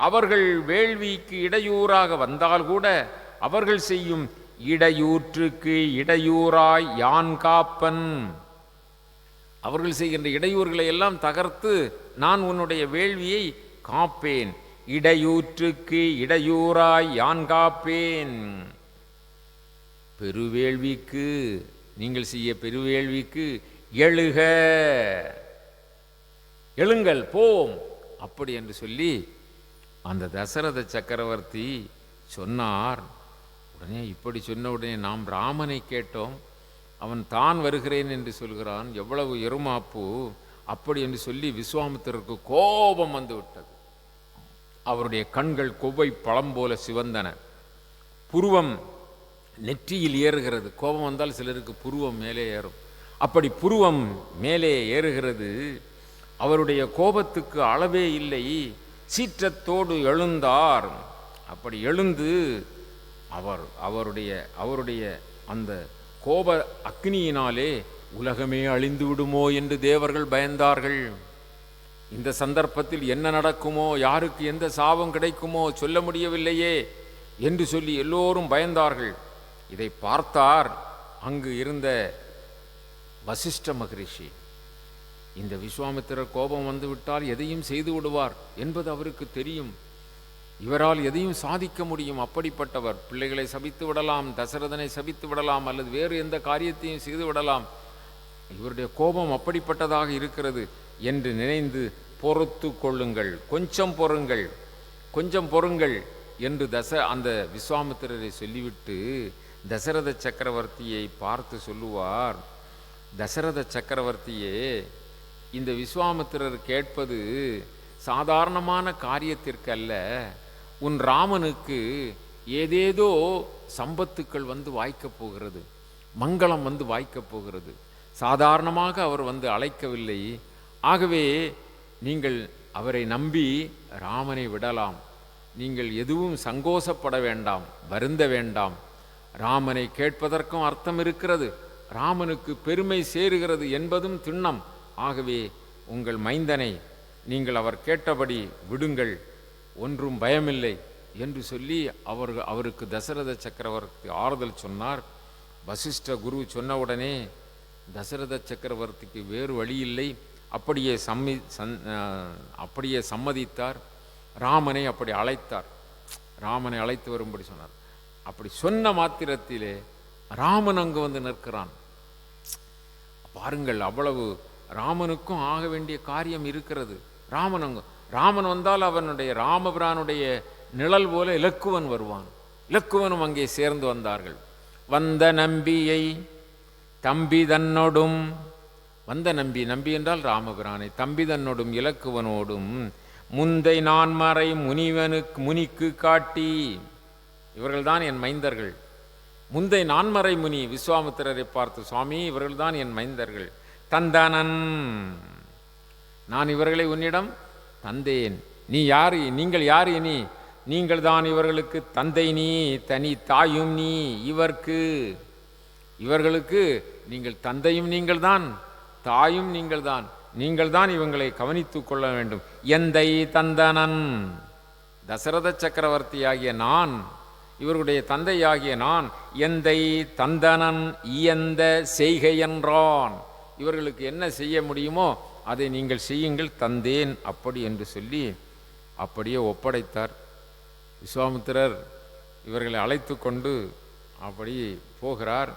அவர்கள் வேள்விக்கு இடையூறாக வந்தால் கூட அவர்கள் செய்யும் இடையூற்றுக்கு இடையூறாய் யான் காப்பன், அவர்கள் செய்கின்ற இடையூறுகளை எல்லாம் தகர்த்து நான் உன்னுடைய வேள்வியை காப்பேன். இடையூற்றுக்கு இடையூறாய் யான் காப்பேன். பெருவேள்விக்கு, நீங்கள் செய்ய பெருவேள்விக்கு எழுக, எழுங்கள் போம், அப்படி என்று சொல்லி அந்த தசரத சக்கரவர்த்தி சொன்னார். உடனே இப்படி சொன்ன உடனே நாம் ராமனை கேட்டோம், அவன் தான் வருகிறேன் என்று சொல்கிறான், எவ்வளவு எருமாப்பு, அப்படி என்று சொல்லி விஸ்வாமித்திரருக்கு கோபம் வந்து விட்டது. அவருடைய கண்கள் கொவ்வை பழம் போல சிவந்தன, புருவம் நெற்றியில் ஏறுகிறது. கோபம் வந்தால் சிலருக்கு புருவம் மேலே ஏறும், அப்படி புருவம் மேலே ஏறுகிறது. அவருடைய கோபத்துக்கு அளவே இல்லை. சீற்றத்தோடு எழுந்தார். அப்படி எழுந்து அவருடைய அந்த கோப அக்னியினாலே உலகமே அழிந்து விடுமோ என்று தேவர்கள் பயந்தார்கள். இந்த சந்தர்ப்பத்தில் என்ன நடக்குமோ, யாருக்கு எந்த சாபம் கிடைக்குமோ சொல்ல முடியவில்லையே என்று சொல்லி எல்லோரும் பயந்தார்கள். இதை பார்த்தார் அங்கு இருந்த வசிஷ்ட மகரிஷி. இந்த விஸ்வாமித்திரர் கோபம் வந்துவிட்டால் எதையும் செய்து விடுவார் என்பது அவருக்கு தெரியும். இவரால் எதையும் சாதிக்க முடியும். அப்படிப்பட்டவர். பிள்ளைகளை சபித்து விடலாம், தசரதனை சபித்து விடலாம், அல்லது வேறு எந்த காரியத்தையும் செய்து விடலாம். இவருடைய கோபம் அப்படிப்பட்டதாக இருக்கிறது என்று நினைந்து பொறுத்து கொள்ளுங்கள், கொஞ்சம் பொறுங்கள் என்று அந்த விஸ்வாமித்திரரை சொல்லிவிட்டு தசரத சக்கரவர்த்தியை பார்த்து சொல்லுவார், தசரத சக்கரவர்த்தியே, இந்த விஸ்வாமித்திரர் கேட்பது சாதாரணமான காரியத்திற்கு அல்ல. உன் ராமனுக்கு ஏதேதோ சம்பத்துக்கள் வந்து வாய்க்கப் போகிறது, மங்களம் வந்து வாய்க்கப் போகிறது. சாதாரணமாக அவர் வந்து அழைக்கவில்லை. ஆகவே நீங்கள் அவரை நம்பி ராமனை விடலாம். நீங்கள் எதுவும் சங்கோசப்பட வேண்டாம், வருந்த வேண்டாம். ராமனை கேட்பதற்கும் அர்த்தம் இருக்கிறது, ராமனுக்கு பெருமை சேருகிறது என்பதும் திண்ணம். ஆகவே உங்கள் மைந்தனை நீங்கள் அவர் கேட்டபடி விடுங்கள், ஒன்றும் பயமில்லை என்று சொல்லி அவருக்கு தசரத சக்கரவர்த்தி ஆறுதல் சொன்னார். வசிஷ்ட குரு சொன்னவுடனே தசரத சக்கரவர்த்திக்கு வேறு வழியில்லை, அப்படியே சம்மதித்தார். ராமனை அப்படி அழைத்தார், ராமனை அழைத்து வரும்படி சொன்னார். அப்படி சொன்ன மாத்திரத்திலே ராமன் அங்கு வந்து நிற்கிறான். பாருங்கள், அவ்வளவு ராமனுக்கும் ஆக வேண்டிய காரியம் இருக்கிறது. ராமன் வந்தால் அவனுடைய ராமபிரானுடைய நிழல் போல இலக்குவன் வருவான். இலக்குவனும் அங்கே சேர்ந்து வந்தார்கள். வந்த நம்பியை தம்பி தன்னோடும், வந்த நம்பி என்றால் ராமபிரானை, தம்பி தன்னோடும் இலக்குவனோடும் முந்தை நான்மறை முனிக்கு காட்டி, இவர்கள்தான் என் மைந்தர்கள். முந்தை நான்மறை முனி விஸ்வாமித்திரரை பார்த்து, சுவாமி இவர்கள்தான் என் மைந்தர்கள். தந்தனன், நான் இவர்களை உன்னிடம் தந்தேன். நீங்கள் யார் இனி? நீங்கள் தான் இவர்களுக்கு தந்தை, நீ தனி தாயும் நீ. இவர்களுக்கு நீங்கள் தந்தையும் நீங்கள்தான், தாயும் நீங்கள்தான். நீங்கள்தான் இவங்களை கவனித்துக் கொள்ள வேண்டும். எந்தை தந்தனன், தசரத சக்கரவர்த்தியாகிய நான், இவர்களுடைய தந்தையாகிய நான், எந்தை தந்தனன் இயந்த செய்கை என்றான். இவர்களுக்கு என்ன செய்ய முடியுமோ அதை நீங்கள் செய்யுங்கள், தந்தேன் அப்படி என்று சொல்லி அப்படியே ஒப்படைத்தார். விஸ்வாமித்திரர் இவர்களை அழைத்து கொண்டு அப்படி போகிறார்.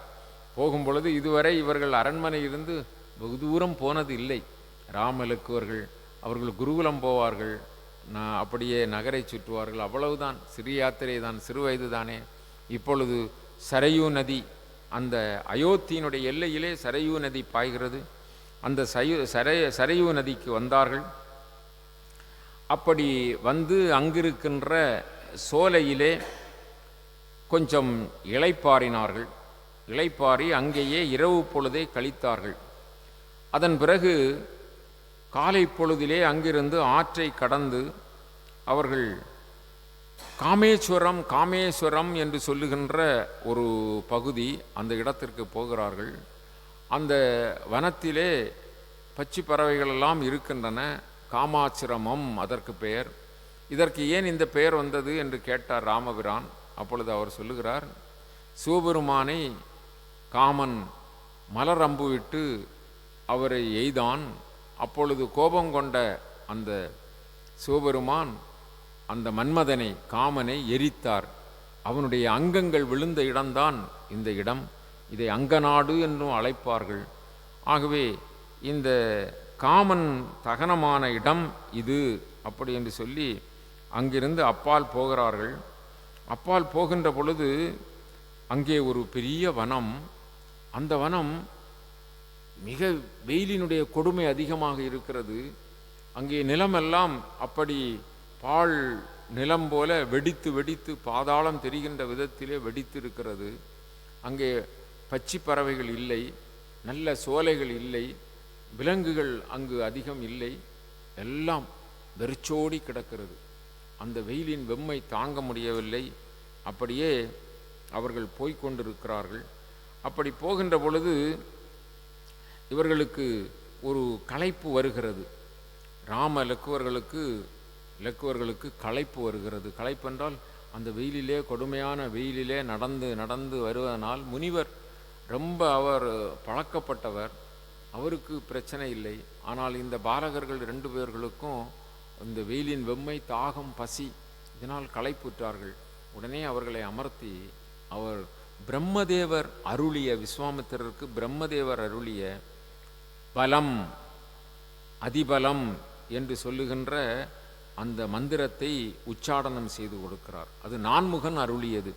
போகும்பொழுது இதுவரை இவர்கள் அரண்மனையிலிருந்து வெகு தூரம் போனது இல்லை. அவர்கள் குருகுலம் போவார்கள், அப்படியே நகரை சுற்றுவார்கள், அவ்வளவுதான். சிறிய யாத்திரை தான், சிறு வயது தானே. இப்பொழுது சரையூ நதி, அந்த அயோத்தியினுடைய எல்லையிலே சரையூ நதி பாய்கிறது. அந்த சரையூ நதிக்கு வந்தார்கள். அப்படி வந்து அங்கிருக்கின்ற சோலையிலே கொஞ்சம் இளைப்பாறினார்கள். இளைப்பாறி அங்கேயே இரவு பொழுதை கழித்தார்கள். அதன் பிறகு காலை பொழுதிலே அங்கிருந்து ஆற்றை கடந்து அவர்கள் காமேஸ்வரம் என்று சொல்லுகின்ற ஒரு பகுதி, அந்த இடத்திற்கு போகிறார்கள். அந்த வனத்திலே பச்சி பறவைகளெல்லாம் இருக்கின்றன. காமாச்சிரமம் அதற்கு பெயர். இதற்கு ஏன் இந்த பெயர் வந்தது என்று கேட்டார் ராமபிரான். அப்பொழுது அவர் சொல்லுகிறார், சிவபெருமானை காமன் மலர் அம்பு விட்டு அவரை எய்தான். அப்பொழுது கோபம் கொண்ட அந்த சிவபெருமான் அந்த மன்மதனை, காமனை எரித்தார். அவனுடைய அங்கங்கள் விழுந்த இடம்தான் இந்த இடம். இதை அங்கநாடு என்றும் அழைப்பார்கள். ஆகவே இந்த காமன் தகனமான இடம் இது அப்படி என்று சொல்லி அங்கிருந்து அப்பால் போகிறார்கள். அப்பால் போகின்ற பொழுது அங்கே ஒரு பெரிய வனம். அந்த வனம் மிக வெயிலினுடைய கொடுமை அதிகமாக இருக்கிறது. அங்கே நிலமெல்லாம் அப்படி பால் நிலம் போல வெடித்து பாதாளம் தெரிகின்ற விதத்திலே வெடித்து இருக்கிறது. அங்கே பச்சி பறவைகள் இல்லை, நல்ல சோலைகள் இல்லை, விலங்குகள் அங்கு அதிகம் இல்லை. எல்லாம் வெறிச்சோடி கிடக்கிறது. அந்த வெயிலின் வெம்மை தாங்க முடியவில்லை. அப்படியே அவர்கள் போய்கொண்டிருக்கிறார்கள். அப்படி போகின்ற பொழுது இவர்களுக்கு ஒரு களைப்பு வருகிறது. ராம லக்குவர்களுக்கு களைப்பு வருகிறது. களைப்பு என்றால் அந்த வெயிலிலே, கொடுமையான வெயிலிலே நடந்து நடந்து வருவதனால், முனிவர் ரொம்ப அவர் பழக்கப்பட்டவர், அவருக்கு பிரச்சனை இல்லை. ஆனால் இந்த பாலகர்கள் 2 பேர்களுக்கும் இந்த வெயிலின் வெம்மை, தாகம், பசி, இதனால் களைப்புற்றார்கள். உடனே அவர்களை அமர்த்தி அவர் பிரம்மதேவர் அருளிய, விஸ்வாமித்திரருக்கு பிரம்மதேவர் அருளிய பலம், அதிபலம் என்று சொல்லுகின்ற அந்த மந்திரத்தை உச்சாடனம் செய்து கொடுக்கிறார். அது நான்முகன் அருளியது.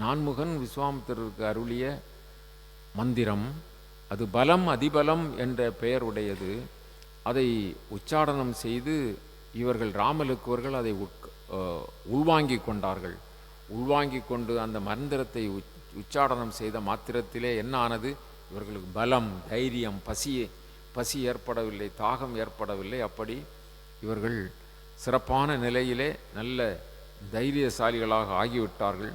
நான்முகன் விஸ்வாமித்திரருக்கு அருளிய மந்திரம். அது பலம், அதிபலம் என்ற பெயர் உடையது. அதை உச்சாடனம் செய்து இவர்கள் ராமலக்குவர்கள் அதை உள்வாங்கி கொண்டார்கள். உள்வாங்கி கொண்டு அந்த மந்திரத்தை உச்சாடனம் செய்த மாத்திரத்திலே என்ன ஆனது? இவர்களுக்கு பலம், தைரியம், பசி ஏற்படவில்லை, தாகம் ஏற்படவில்லை. அப்படி இவர்கள் சிறப்பான நிலையிலே நல்ல தைரியசாலிகளாக ஆகிவிட்டார்கள்.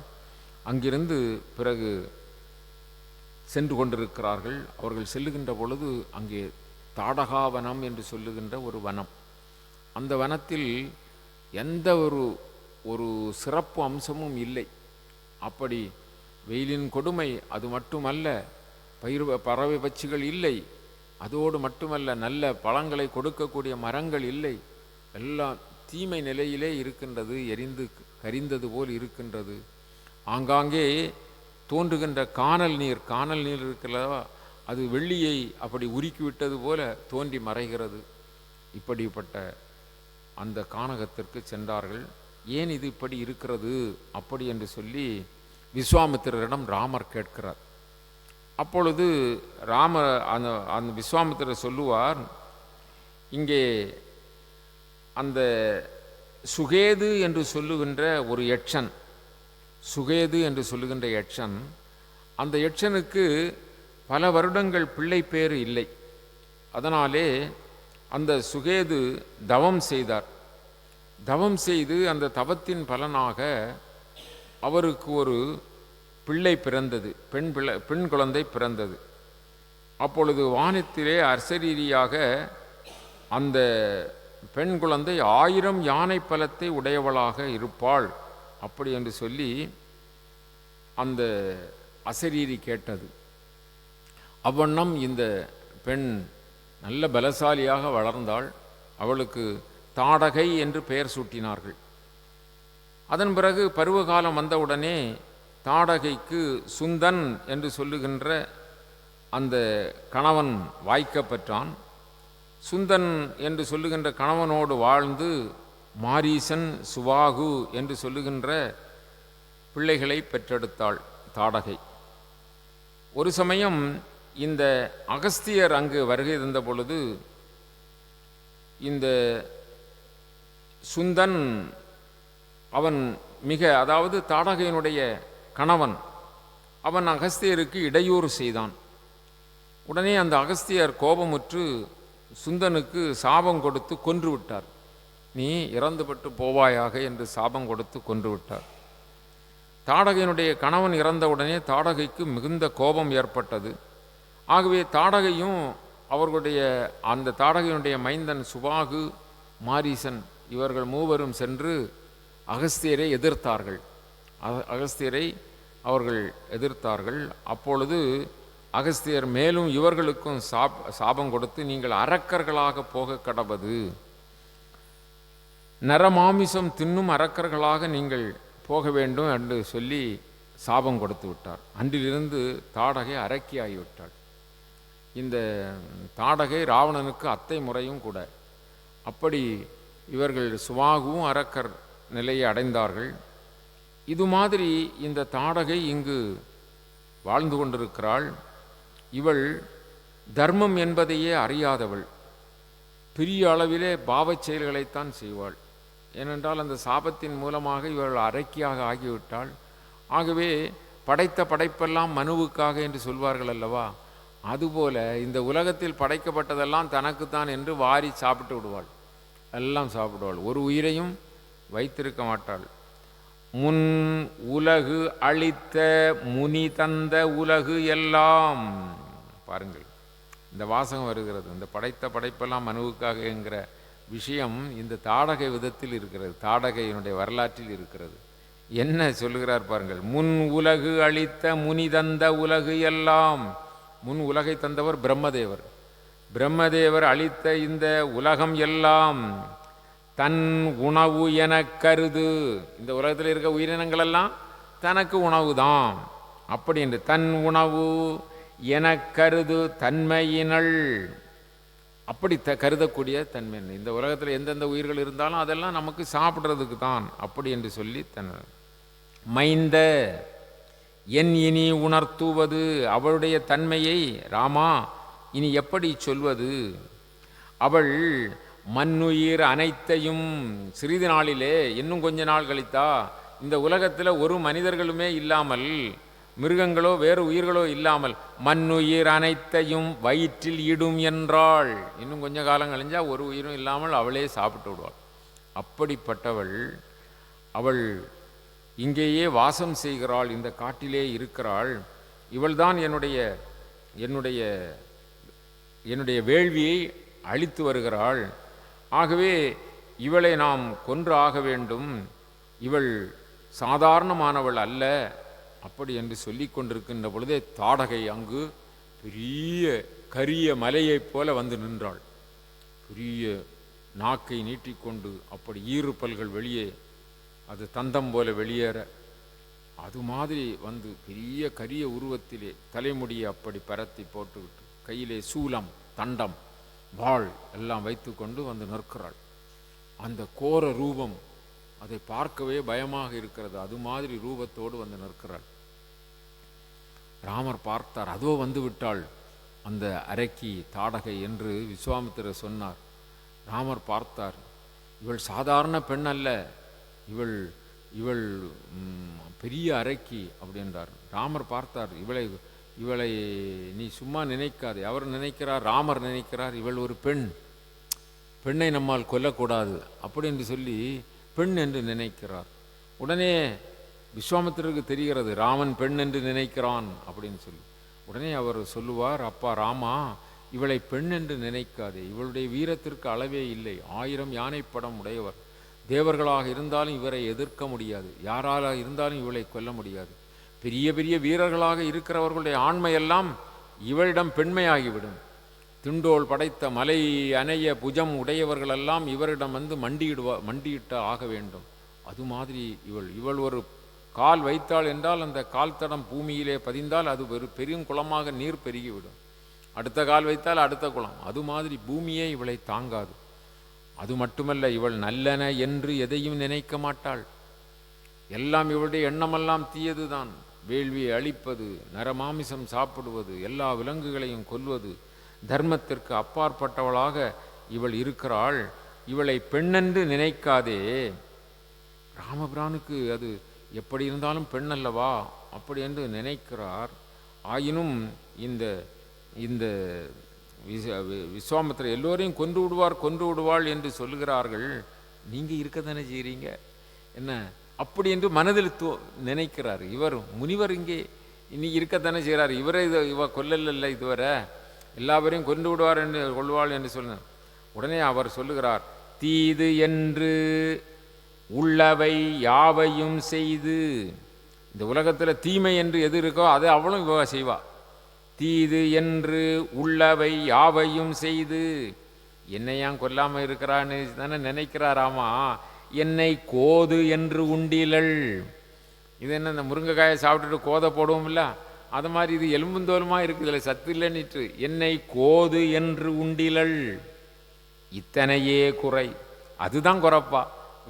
அங்கிருந்து பிறகு சென்று கொண்டிருக்கிறார்கள். அவர்கள் செல்லுகின்ற பொழுது அங்கே தாடகாவனம் என்று சொல்லுகின்ற ஒரு வனம். அந்த வனத்தில் எந்த ஒரு சிறப்பு அம்சமும் இல்லை. அப்படி வெயிலின் கொடுமை அது மட்டுமல்ல, பறவை பட்சிகள் இல்லை. அதோடு மட்டுமல்ல, நல்ல பழங்களை கொடுக்கக்கூடிய மரங்கள் இல்லை. எல்லாம் தீமை நிலையிலே இருக்கின்றது. எரிந்து கரிந்தது போல் இருக்கின்றது. ஆங்காங்கே தோன்றுகின்ற காணல் நீர் இருக்கிறதா, அது வெள்ளியை அப்படி உருக்கிவிட்டது போல தோன்றி மறைகிறது. இப்படிப்பட்ட அந்த கானகத்திற்கு சென்றார்கள். ஏன் இது இப்படி இருக்கிறது அப்படி என்று சொல்லி விஸ்வாமித்திரரிடம் ராமர் கேட்கிறார். அப்பொழுது அந்த விஸ்வாமித்திரர் சொல்லுவார், இங்கே அந்த சுகேது என்று சொல்லுகின்ற ஒரு யட்சன், சுகேது என்று சொல்லுகின்ற யட்சன், அந்த யட்சனுக்கு பல வருடங்கள் பிள்ளை பேறு இல்லை. அதனாலே அந்த சுகேது தவம் செய்தார். தவம் செய்து அந்த தவத்தின் பலனாக அவருக்கு ஒரு பிள்ளை பிறந்தது, பெண் குழந்தை பிறந்தது. அப்பொழுது வானத்திலே அசரீரியாக அந்த பெண் குழந்தை 1000 யானை பலத்தை உடையவளாக இருப்பாள் அப்படி என்று சொல்லி அந்த அசரீரி கேட்டது. அவ்வண்ணம் இந்த பெண் நல்ல பலசாலியாக வளர்ந்தாள். அவளுக்கு தாடகை என்று பெயர் சூட்டினார்கள். அதன் பிறகு பருவகாலம் வந்தவுடனே தாடகைக்கு சுந்தன் என்று சொல்லுகின்ற அந்த கணவன் வாய்க்கப்பெற்றான். சுந்தன் என்று சொல்லுகின்ற கணவனோடு வாழ்ந்து மாரீசன், சுவாகு என்று சொல்லுகின்ற பிள்ளைகளை பெற்றெடுத்தாள் தாடகை. ஒரு சமயம் இந்த அகஸ்தியர் அங்கு வருகை தந்த பொழுது இந்த சுந்தன் அவன் அதாவது தாடகையினுடைய கணவன், அவன் அகஸ்தியருக்கு இடையூறு செய்தான். உடனே அந்த அகஸ்தியர் கோபமுற்று சுந்தனுக்கு சாபம் கொடுத்து கொன்று விட்டார். நீ இறந்துபட்டு போவாயாக என்று சாபம் கொடுத்து கொன்று விட்டார். தாடகையினுடைய கணவன் இறந்தவுடனே தாடகைக்கு மிகுந்த கோபம் ஏற்பட்டது. ஆகவே தாடகையும் அவர்களுடைய அந்த தாடகையினுடைய மைந்தன் சுபாகு, மாரீசன் இவர்கள் மூவரும் சென்று அகஸ்தியரை எதிர்த்தார்கள். அகஸ்தியரை அவர்கள் எதிர்த்தார்கள். அப்பொழுது அகஸ்தியர் மேலும் இவர்களுக்கும் சாபம் கொடுத்து, நீங்கள் அரக்கர்களாக போக கடவது, நரமாமிசம் தின்னும் அரக்கர்களாக நீங்கள் போக வேண்டும் என்று சொல்லி சாபம் கொடுத்து விட்டார். அன்றிலிருந்து தாடகை அரக்கியாகிவிட்டாள். இந்த தாடகை ராவணனுக்கு அத்தை முறையும் கூட. அப்படி இவர்கள் சுவாகுவும் அரக்கர் நிலையை அடைந்தார்கள். இது மாதிரி இந்த தாடகை இங்கு வாழ்ந்து கொண்டிருக்கிறாள். இவள் தர்மம் என்பதையே அறியாதவள். பெரிய அளவிலே பாவச் செயல்களைத்தான் செய்வாள். ஏனென்றால் அந்த சாபத்தின் மூலமாக இவள் அரக்கியாக ஆகிவிட்டாள். ஆகவே படைத்த படைப்பெல்லாம் மனுவுக்காக என்று சொல்வார்கள் அல்லவா, அதுபோல இந்த உலகத்தில் படைக்கப்பட்டதெல்லாம் தனக்குத்தான் என்று வாரி சாப்பிட்டு விடுவாள். எல்லாம் சாப்பிடுவாள், ஒரு உயிரையும் வைத்திருக்க மாட்டாள். முன் உலகு அளித்த முனி தந்த உலகு எல்லாம். பாருங்கள், இந்த வாசகம் வருகிறது. இந்த படைத்த படைப்பெல்லாம் மனுவுக்காக என்கிற விஷயம் இந்த தாடகை விதத்தில் இருக்கிறது, தாடகையினுடைய வரலாற்றில் இருக்கிறது. என்ன சொல்லுகிறார் பாருங்கள். முன் உலகு அளித்த முனி தந்த உலகு எல்லாம். முன் உலகை தந்தவர் பிரம்மதேவர். பிரம்மதேவர் அளித்த இந்த உலகம் எல்லாம் தன் உணவு என கருது. இந்த உலகத்தில் இருக்க உயிரினங்கள் எல்லாம் தனக்கு உணவு தான். அப்படி என்று தன் உணவு என கருது தன்மையினள். அப்படி கருதக்கூடிய தன்மை. இந்த உலகத்தில் எந்தெந்த உயிர்கள் இருந்தாலும் அதெல்லாம் நமக்கு சாப்பிட்றதுக்கு தான் அப்படி என்று சொல்லி தன் மைந்த என் இனி உணர்த்துவது. அவளுடைய தன்மையை ராமா இனி எப்படி சொல்வது? அவள் மண்ணுயிர் அனைத்தையும் சிறிது நாளிலே, இன்னும் கொஞ்ச நாள் கழித்தா இந்த உலகத்தில் ஒரு மனிதர்களுமே இல்லாமல், மிருகங்களோ வேறு உயிர்களோ இல்லாமல் மண்ணுயிர் அனைத்தையும் வயிற்றில் இடும் என்றாள். இன்னும் கொஞ்ச காலம் கழிஞ்சா ஒரு உயிரும் இல்லாமல் அவளே சாப்பிட்டு விடுவாள். அப்படிப்பட்டவள் அவள் இங்கேயே வாசம் செய்கிறாள், இந்த காட்டிலே இருக்கிறாள். இவள்தான் என்னுடைய என்னுடைய என்னுடைய வேள்வியை அழித்து வருகிறாள். ஆகவே இவளை நாம் கொன்று ஆக வேண்டும். இவள் சாதாரணமானவள் அல்ல. அப்படி என்று சொல்லி கொண்டிருக்கின்ற பொழுதே தாடகை அங்கு பெரிய கரிய மலையைப் போல வந்து நின்றாள். பெரிய நாக்கை நீட்டிக்கொண்டு அப்படி ஈறுப்பல்கள் வெளியே, அது தந்தம் போல வெளியேற, அது மாதிரி வந்து பெரிய கரிய உருவத்திலே தலைமுடியை அப்படி பரத்தி போட்டுவிட்டு கையிலே சூலம், தண்டம், வாள் எல்லாம் வைத்து கொண்டு வந்து நிற்கிறாள். அந்த கோர ரூபம் அதை பார்க்கவே பயமாக இருக்கிறது. அது மாதிரி ரூபத்தோடு வந்து நிற்கிறாள். ராமர் பார்த்தார். அதோ வந்து விட்டாள் அந்த அரக்கி தாடகை என்று விஸ்வாமித்திரர் சொன்னார். ராமர் பார்த்தார். இவள் சாதாரண பெண் அல்ல, இவள் இவள் பெரிய அரக்கி அப்படின்றார். ராமர் பார்த்தார். இவளை நீ சும்மா நினைக்காதே. அவர் நினைக்கிறார், ராமர் நினைக்கிறார், இவள் ஒரு பெண், பெண்ணை நம்மால் கொல்லக்கூடாது அப்படி என்று சொல்லி பெண் என்று நினைக்கிறார். உடனே விஸ்வாமித்திரருக்கு தெரிகிறது ராமன் பெண் என்று நினைக்கிறான் அப்படின்னு சொல்லி. உடனே அவர் சொல்லுவார், அப்பா ராமா, இவளை பெண் என்று நினைக்காதே, இவளுடைய வீரத்திற்கு அளவே இல்லை. 1000 யானைப்படம் உடையவர். தேவர்களாக இருந்தாலும் இவரை எதிர்க்க முடியாது, யாரால இருந்தாலும் இவளை கொல்ல முடியாது. பெரிய பெரிய வீரர்களாக இருக்கிறவர்களுடைய ஆண்மையெல்லாம் இவளிடம் பெண்மையாகிவிடும். திண்டோல் படைத்த மலை அணைய புஜம் உடையவர்களெல்லாம் இவரிடம் வந்து மண்டியிட்டு ஆக வேண்டும். அது மாதிரி இவள் ஒரு கால் வைத்தாள் என்றால் அந்த கால் தடம் பூமியிலே பதிந்தால் அது ஒரு பெருங்குளமாக நீர் பெருகிவிடும். அடுத்த கால் வைத்தால் அடுத்த குளம். அது மாதிரி பூமியே இவளை தாங்காது. அது மட்டுமல்ல, இவள் நல்லன என்று எதையும் நினைக்க மாட்டாள். எல்லாம் இவளுடைய எண்ணமெல்லாம் தீயதுதான். வேள்வியை அழிப்பது, நரமாமிசம் சாப்பிடுவது, எல்லா விலங்குகளையும் கொல்வது, தர்மத்திற்கு அப்பாற்பட்டவளாக இவள் இருக்கிறாள். இவளை பெண்ணென்று நினைக்காதே. ராமபிரானுக்கு அது எப்படி இருந்தாலும் பெண் அல்லவா அப்படி என்று நினைக்கிறார். ஆயினும் இந்த இந்த விஸ்வாமித்திரர் எல்லோரையும் கொன்று விடுவாள் என்று சொல்லுகிறார்கள். நீங்கள் இருக்க தானே செய்கிறீங்க என்ன அப்படி என்று மனதில் நினைக்கிறார். இவர் முனிவர் இங்கே இன்னைக்கு இருக்கத்தானே செய்கிறார். இவ கொல்லல, இதுவரை எல்லாவரையும் கொண்டு விடுவார் என்று கொள்வாள் என்று சொன்னார். உடனே அவர் சொல்லுகிறார், தீது என்று உள்ளவை யாவையும் செய்து. இந்த உலகத்தில் தீமை என்று எது இருக்கோ அதை அவளும் இவ செய்வா. தீது என்று உள்ளவை யாவையும் செய்து. என்னையான் கொல்லாமல் இருக்கிறான்னு தானே நினைக்கிறாராமா. என்னை கோது என்று உண்டிலள். இது என்ன, இந்த முருங்கைக்காயை சாப்பிட்டுட்டு கோதை போடுவோம்ல, அது மாதிரி இது எலும்புந்தோலுமா இருக்குது, இதில் சத்து இல்லைன்னிட்டு என்னை கோது என்று உண்டிலள். இத்தனையே குறை. அதுதான் குறைப்பா,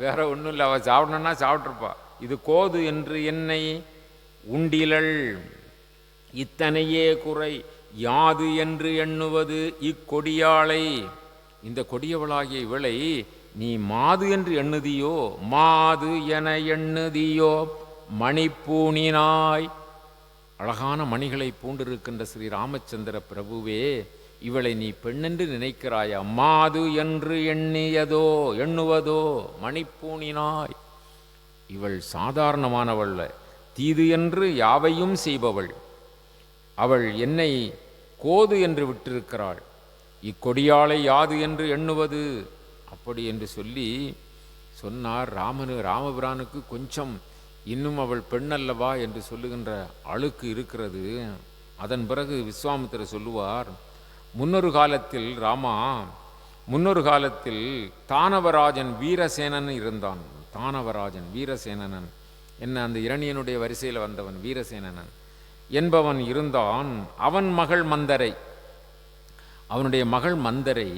வேற ஒன்றும் இல்லை. அவள் சாப்பிடணுன்னா சாப்பிட்ருப்பா. இது கோது என்று என்னை உண்டிலள். இத்தனையே குறை யாது என்று எண்ணுவது இக்கொடியாளை. இந்த கொடியவளாகிய இவளை நீ மாது என்று எண்ணுதியோ, மாது என எண்ணுதியோ மணிப்பூணினாய். அழகான மணிகளை பூண்டிருக்கின்ற ஸ்ரீ ராமச்சந்திர பிரபுவே, இவளை நீ பெண்ணென்று நினைக்கிறாயா? மாது என்று எண்ணுவதோ மணிப்பூணினாய். இவள் சாதாரணமானவள், தீது என்று யாவையும் செய்பவள். அவள் என்னை கோது என்று விட்டிருக்கிறாள். இக்கொடியாளை யாது என்று எண்ணுவது? அப்படி என்று சொல்லி சொன்னார். ராமபிரானுக்கு கொஞ்சம் இன்னும் அவள் பெண்ணல்லவா என்று சொல்லுகின்ற அழுக்கு இருக்கிறது. அதன் பிறகு விஸ்வாமித்திரர் சொல்லுவார், முன்னொரு காலத்தில் தானவராஜன் வீரசேனன் இருந்தான். தானவராஜன் வீரசேனன் என்ன, அந்த இரணியனுடைய வரிசையில் வந்தவன் வீரசேனன் என்பவன் இருந்தான். அவனுடைய மகள் மந்தரை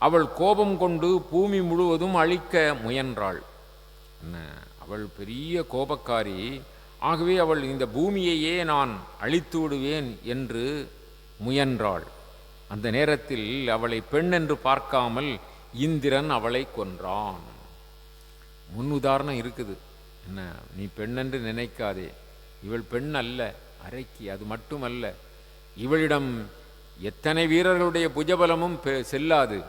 அவள் கோபம் கொண்டு பூமி முழுவதும் அழிக்க முயன்றாள். என்ன, அவள் பெரிய கோபக்காரி. ஆகவே அவள் இந்த பூமியையே நான் அழித்து விடுவேன் என்று முயன்றாள். அந்த நேரத்தில் அவளை பெண் என்று பார்க்காமல் இந்திரன் அவளை கொன்றான். முன் உதாரணம் இருக்குது. என்ன, நீ பெண்ணென்று நினைக்காதே, இவள் பெண் அல்ல, அரைக்கி. அது மட்டுமல்ல, இவளிடம் எத்தனை வீரர்களுடைய புஜபலமும் செல்லாது.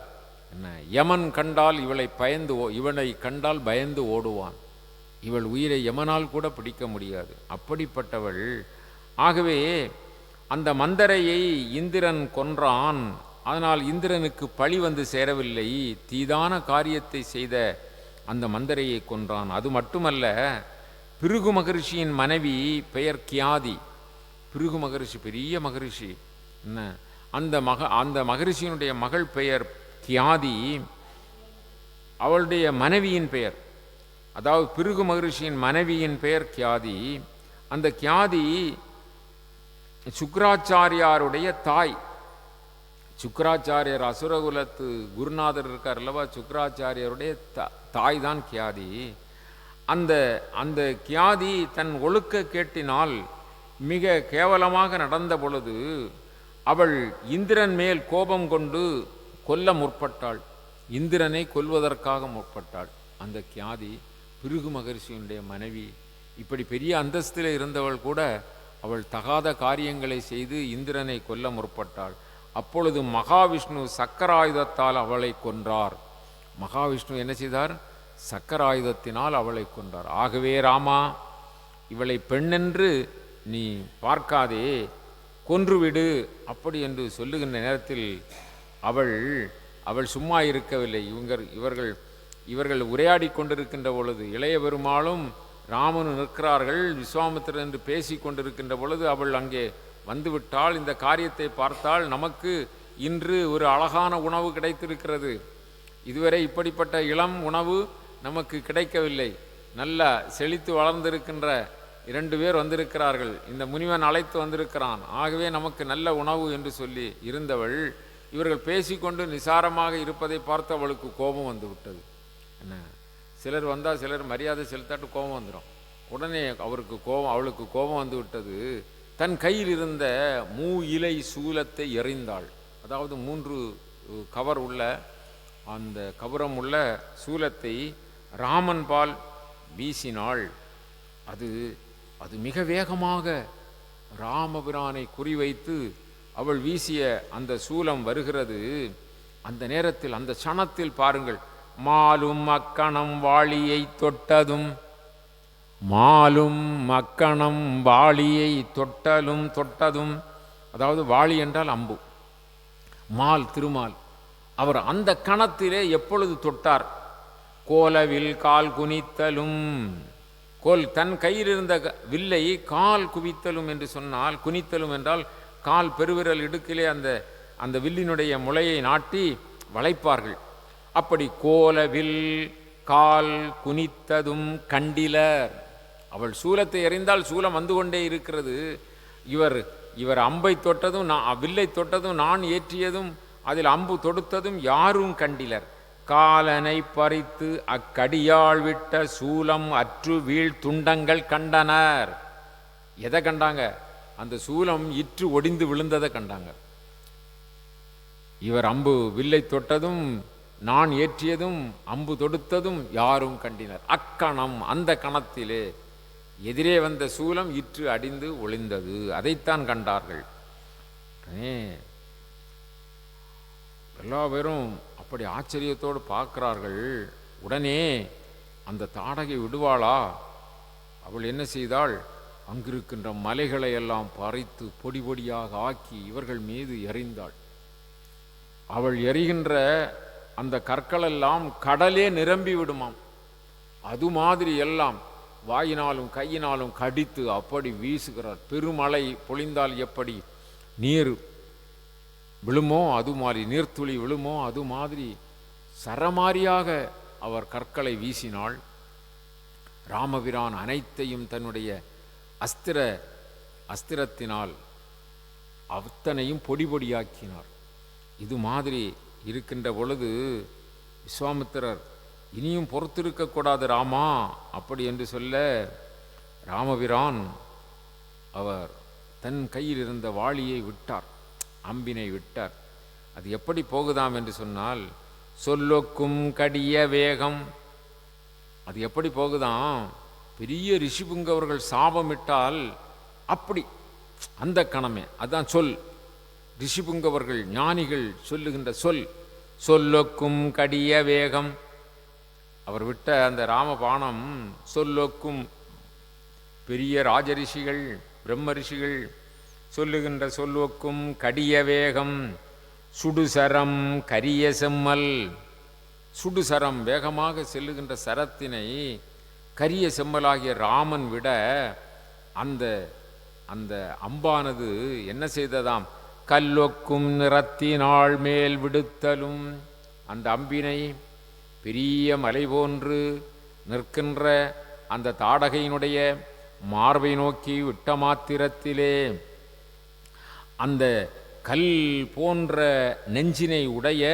என்ன, யமன் கண்டால் இவனை கண்டால் பயந்து ஓடுவான். இவள் உயிரை யமனால் கூட பிடிக்க முடியாது, அப்படிப்பட்டவள். ஆகவே அந்த மந்தரையை இந்திரன் கொன்றான். அதனால் இந்திரனுக்கு பழி வந்து சேரவில்லை. தீதான காரியத்தை செய்த அந்த மந்தரையை கொன்றான். அது மட்டுமல்ல, பிருகு மகரிஷியின் மனைவி பெயர் கியாதி. பிருகு மகரிஷி பெரிய மகரிஷி. என்ன, அந்த மகரிஷியினுடைய மகள் பெயர் கியாதி. அவளுடைய மனைவியின் பெயர், அதாவது பிருகு மகரிஷியின் மனைவியின் பெயர் கியாதி. அந்த கியாதி சுக்ராச்சாரியாருடைய தாய். சுக்ராச்சாரியர் அசுரகுலத்து குருநாதர் இருக்கார் அல்லவா, சுக்ராச்சாரியருடைய தாய் தான் கியாதி. அந்த கியாதி தன் ஒழுக்க கேட்டினால் மிக கேவலமாக நடந்த பொழுது அவள் இந்திரன் மேல் கோபம் கொண்டு கொல்ல முற்பட்டாள். இந்திரனை கொல்வதற்காக முற்பட்டாள். அந்த கியாதி பிருகு மகரிஷியுடைய மனைவி. இப்படி பெரிய அந்தஸ்தில் இருந்தவள் கூட அவள் தகாத காரியங்களை செய்து இந்திரனை கொல்ல முற்பட்டாள். அப்பொழுது மகாவிஷ்ணு சக்கராயுதத்தால் அவளை கொன்றார். மகாவிஷ்ணு என்ன செய்தார்? சக்கராயுதத்தினால் அவளை கொன்றார். ஆகவே ராமா, இவளை பெண்ணென்று நீ பார்க்காதே, கொன்றுவிடு அப்படி என்று சொல்லுகின்ற நேரத்தில் அவள் சும்மா இருக்கவில்லை. இவர்கள் உரையாடி கொண்டிருக்கின்ற பொழுது இளைய பெருமாளும் ராமனும் நிற்கிறார்கள். விஸ்வாமித்திரர் என்று பேசி கொண்டிருக்கின்ற பொழுது அவள் அங்கே வந்துவிட்டாள். இந்த காரியத்தை பார்த்தால் நமக்கு இன்று ஒரு அழகான உணவு கிடைத்திருக்கிறது. இதுவரை இப்படிப்பட்ட இளம் உணவு நமக்கு கிடைக்கவில்லை. நல்ல செழித்து வளர்ந்திருக்கின்ற 2 பேர் வந்திருக்கிறார்கள். இந்த முனிவன் அழைத்து வந்திருக்கிறான். ஆகவே நமக்கு நல்ல உணவு என்று சொல்லி இருந்தவள் இவர்கள் பேசிக்கொண்டு நிசாரமாக இருப்பதை பார்த்து அவளுக்கு கோபம் வந்து விட்டது. என்ன, சிலர் வந்தால் சிலர் மரியாதை செலுத்தாட்டு கோபம் வந்துடும். உடனே அவளுக்கு கோபம் வந்து விட்டது. தன் கையில் இருந்த இலை சூலத்தை எறிந்தாள். அதாவது 3 கவர் உள்ள அந்த கவரம் உள்ள சூலத்தை ராமன் பால் வீசினாள். அது மிக வேகமாக ராமபிரானை குறிவைத்து அவள் வீசிய அந்த சூலம் வருகிறது. அந்த நேரத்தில், அந்த சணத்தில் பாருங்கள், மாலும் மக்கணம் வாளியை தொட்டதும் தொட்டதும், அதாவது வாளி என்றால் அம்பு, திருமால் அவர் அந்த கணத்திலே எப்பொழுது தொட்டார்? கோலவில் கால் குனித்தலும், தன் கையில் இருந்த வில்லை கால் குவித்தலும் என்று சொன்னால், குனித்தலும் என்றால் கால் பெருவிரல் இடுக்கிலே அந்த வில்லினுடைய முளையை நாட்டி வளைப்பார்கள். அப்படி கோலவில் கால் குனித்ததும் கண்டிலர். அவள் சூலத்தை எறிந்தால் சூலம் வந்து கொண்டே இருக்கிறது. இவர் அம்பை தொட்டதும் வில்லை தொட்டதும் நான் ஏற்றியதும் அதில் அம்பு தொடுத்ததும் யாரும் கண்டிலர். காலனை பறித்து அக்கடியாள் விட்ட சூலம் அற்று வீழ் துண்டங்கள் கண்டனர். எதை கண்டாங்க? அந்த சூலம் இற்று ஒடிந்து விழுந்ததை கண்டாங்க. இவர் வில்லை தொட்டதும் நான் ஏற்றியதும் அம்பு தொடுத்ததும் யாரும் கண்டினர். அக்கணம், அந்த கணத்திலே எதிரே வந்த சூலம் இற்று அடிந்து ஒளிந்தது, அதைத்தான் கண்டார்கள். எல்லா பேரும் அப்படி ஆச்சரியத்தோடு பார்க்கிறார்கள். உடனே அந்த தாடகை விடுவாளா? அவள் என்ன செய்தாள்? அங்கிருக்கின்ற மலைகளை எல்லாம் பறித்து பொடி பொடியாக ஆக்கி இவர்கள் மீது எறிந்தாள். அவள் எறிகின்ற அந்த கற்களெல்லாம் கடலே நிரம்பி விடுமாம். அது மாதிரி எல்லாம் வாயினாலும் கையினாலும் கடித்து அப்படி வீசுகிறார். பெருமழை பொழிந்தால் எப்படி நீர் விழுமோ அது மாதிரி, நீர்த்துளி விழுமோ அது மாதிரி சரமாரியாக அவர் கற்களை வீசினாள். ராமபிரான் அனைத்தையும் தன்னுடைய அஸ்திரத்தினால் அத்தனையும் பொடி பொடியாக்கினார். இது மாதிரி இருக்கின்ற பொழுது விஸ்வாமித்திரர் இனியும் பொறுத்திருக்கக்கூடாது ராமா அப்படி என்று சொல்ல, ராமபிரான் அவர் தன் கையில் இருந்த வாளியை விட்டார், அம்பினை விட்டார். அது எப்படி போகுதாம் என்று சொன்னால், சொல்லொக்கும் கடிய வேகம். அது எப்படி போகுதாம்? பெரிய ரிஷிபுங்கவர்கள் சாபமிட்டால் அப்படி அந்த கணமே, அதுதான் சொல். ரிஷிபுங்கவர்கள் ஞானிகள் சொல்லுகின்ற சொல் சொல்லொக்கும் கடிய வேகம். அவர் விட்ட அந்த ராமபாணம் சொல்லொக்கும் பெரிய ராஜரிஷிகள் பிரம்ம ரிஷிகள் சொல்லுகின்ற சொல்லொக்கும் கடிய வேகம். சுடுசரம் கரிய செம்மல். சுடுசரம் வேகமாக செல்லுகின்ற சரத்தினை கரிய செம்மலாகிய ராமன் விட அந்த அந்த அம்பானது என்ன செய்ததாம்? கல்லொக்கும் நிறத்தினாள் மேல் விடுத்தலும். அந்த அம்பினை பெரிய மலை போன்று நிற்கின்ற அந்த தாடகையினுடைய மார்பை நோக்கி விட்ட மாத்திரத்திலே அந்த கல் போன்ற நெஞ்சினை உடைய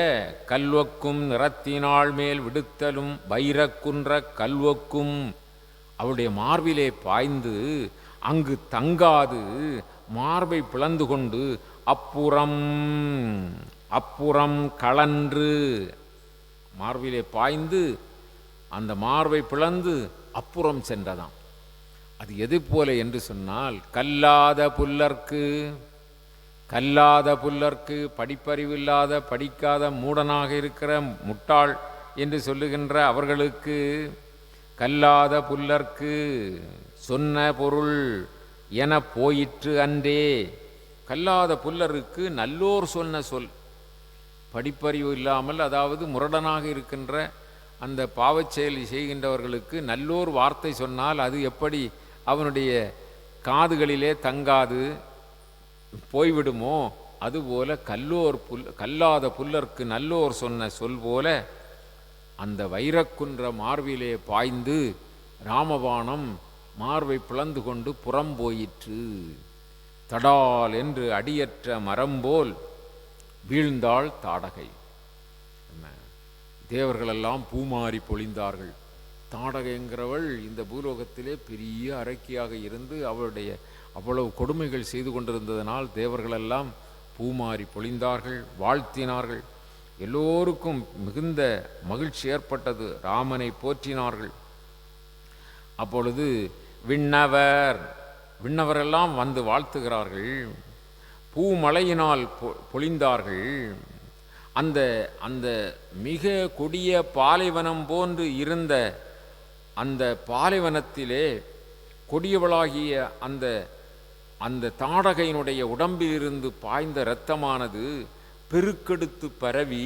கல்வொக்கும் நிறத்தினாள் மேல் விடுத்தலும் வைரக்குன்ற கல்வொக்கும் அவருடைய மார்பிலே பாய்ந்து அங்கு தங்காது மார்பை பிளந்து கொண்டு அப்புறம் களன்று, மார்பிலே பாய்ந்து அந்த மார்பை பிளந்து அப்புறம் சென்றதாம். அது எது போல என்று சொன்னால், கல்லாத புல்லர்க்கு படிப்பறிவில்லாத படிக்காத மூடனாக இருக்கிற முட்டாள் என்று சொல்லுகின்ற அவர்களுக்கு, கல்லாத புல்லர்க்கு சொன்ன பொருள் என போயிற்று அன்றே. கல்லாத புல்லருக்கு நல்லோர் சொன்ன சொல், படிப்பறிவு இல்லாமல் அதாவது முரடனாக இருக்கின்ற அந்த பாவச்செயல் செய்கின்றவர்களுக்கு நல்லோர் வார்த்தை சொன்னால் அது எப்படி அவனுடைய காதுகளிலே தங்காது போய்விடுமோ, அதுபோல கல்லாத புல்லருக்கு நல்லோர் சொன்ன சொல் போல அந்த வைரக்குன்ற மார்பிலே பாய்ந்து ராமபாணம் மார்பை பிளந்து கொண்டு புறம் போயிற்று. தடால் என்று அடியற்ற மரம்போல் வீழ்ந்தாள் தாடகை. தேவர்களெல்லாம் பூமாறி பொழிந்தார்கள். தாடகைங்கிறவள் இந்த பூலோகத்திலே பெரிய அரக்கியாக இருந்து அவளுடைய அவ்வளவு கொடுமைகள் செய்து கொண்டிருந்ததனால் தேவர்களெல்லாம் பூமாறி பொழிந்தார்கள், வாழ்த்தினார்கள். எல்லோருக்கும் மிகுந்த மகிழ்ச்சி ஏற்பட்டது. ராமனை போற்றினார்கள். அப்பொழுது விண்ணவரெல்லாம் வந்து வாழ்த்துகிறார்கள். பூமழையினால் பொழிந்தார்கள். அந்த அந்த மிக கொடிய பாலைவனம் போன்று இருந்த அந்த பாலைவனத்திலே கொடியவளாகிய அந்த அந்த தாடகையினுடைய உடம்பிலிருந்து பாய்ந்த இரத்தமானது பெருக்கெடுத்து பரவி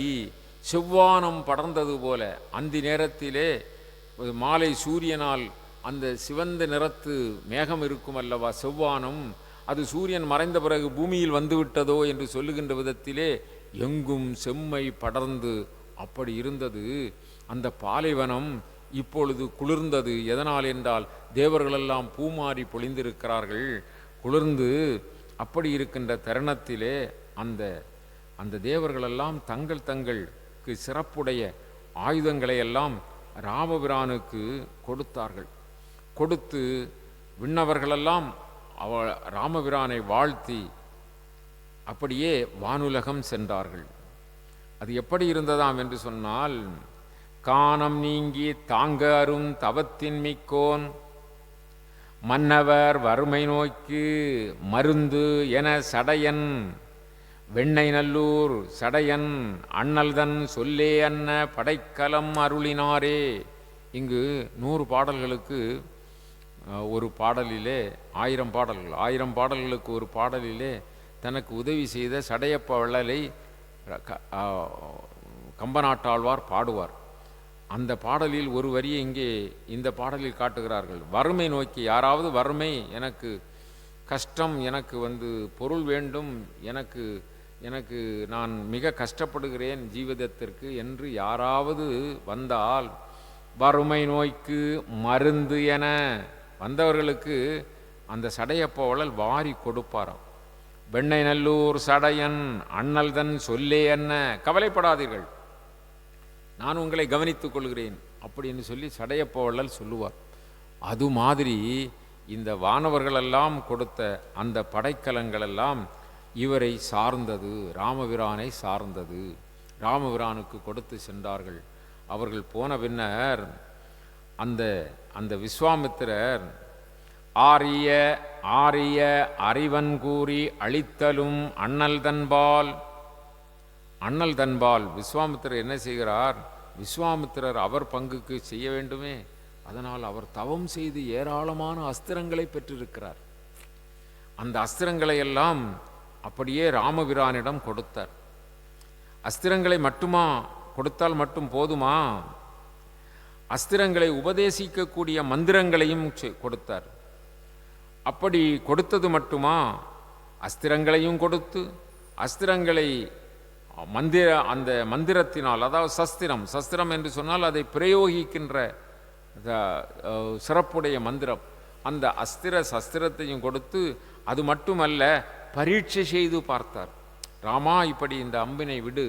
செவ்வானம் படர்ந்தது போல, அந்த நேரத்திலே மாலை சூரியனால் அந்த சிவந்த நிறத்து மேகம் இருக்கும் அல்லவா செவ்வானம், அது சூரியன் மறைந்த பிறகு பூமியில் வந்துவிட்டதோ என்று சொல்லுகின்ற விதத்திலே எங்கும் செம்மை படர்ந்து அப்படி இருந்தது. அந்த பாலைவனம் இப்பொழுது குளிர்ந்தது. எதனால் என்றால் தேவர்களெல்லாம் பூமாறி பொழிந்திருக்கிறார்கள். குளிர்ந்து அப்படி இருக்கின்ற தருணத்திலே அந்த அந்த தேவர்களெல்லாம் தங்களுக்கு சிறப்புடைய ஆயுதங்களை எல்லாம் ராமபிரானுக்கு கொடுத்தார்கள். கொடுத்து விண்ணவர்களெல்லாம் ராமபிரானை வாழ்த்தி அப்படியே வானுலகம் சென்றார்கள். அது எப்படி இருந்ததாம் என்று சொன்னால், காணம் நீங்கி தாங்க அரும் தவத்தின் மிக்கோன் மன்னவர் வறுமை நோக்கி மருந்து என சடையன் வெண்ணை நல்லூர் சடையன் அண்ணல்தன் சொல்லே அன்ன படைக்கலம் அருளினாரே. இங்கு 100 பாடல்களுக்கு ஒரு பாடலிலே 1000 பாடல்கள், 1000 பாடல்களுக்கு ஒரு பாடலிலே தனக்கு உதவி செய்த சடையப்ப வள்ளலை கம்பநாட்டாழ்வார் பாடுவார். அந்த பாடலில் ஒரு வரியை இங்கே இந்த பாடலில் காட்டுகிறார்கள். வறுமை நோக்கி யாராவது வறுமை, எனக்கு கஷ்டம், எனக்கு பொருள் வேண்டும், எனக்கு நான் மிக கஷ்டப்படுகிறேன் ஜீவிதத்திற்கு என்று யாராவது வந்தால் வறுமை நோய்க்கு மருந்து என வந்தவர்களுக்கு அந்த சடையப்ப வள்ளல் வாரி கொடுப்பாராம். வெண்ணை நல்லூர் சடையன் அண்ணல்தன் சொல்லே என்ன, கவலைப்படாதீர்கள், நான் உங்களை கவனித்துக் கொள்கிறேன் அப்படின்னு சொல்லி சடையப்ப வள்ளல் சொல்லுவார். அது மாதிரி இந்த வானவர்களெல்லாம் கொடுத்த அந்த படைக்கலங்களெல்லாம் இவரை சார்ந்தது, ராமபிரானை சார்ந்தது. ராமபிரானுக்கு கொடுத்து சென்றார்கள். அவர்கள் போன பின்னர் அந்த விஸ்வாமித்திரர் ஆரிய ஆரிய அறிவன் கூறி அளித்தலும் அண்ணல் தன்பால் விஸ்வாமித்திரர் என்ன செய்கிறார்? விஸ்வாமித்திரர் அவர் பங்குக்கு செய்ய வேண்டுமே, அதனால் அவர் தவம் செய்து ஏராளமான அஸ்திரங்களை பெற்றிருக்கிறார். அந்த அஸ்திரங்களை எல்லாம் அப்படியே ராமபிரானிடம் கொடுத்தார். அஸ்திரங்களை மட்டுமா கொடுத்தால் மட்டும் போதுமா? அஸ்திரங்களை உபதேசிக்கக்கூடிய மந்திரங்களையும் கொடுத்தார். அப்படி கொடுத்தது மட்டுமா? அஸ்திரங்களையும் கொடுத்து அஸ்திரங்களை அந்த மந்திரத்தினால், அதாவது சஸ்திரம் என்று சொன்னால் அதை பிரயோகிக்கின்ற சிறப்புடைய மந்திரம், அந்த சஸ்திரத்தையும் கொடுத்து, அது மட்டுமல்ல பரீட்சை செய்து பார்த்தார். ராமா, இப்படி இந்த அம்பினை விடு,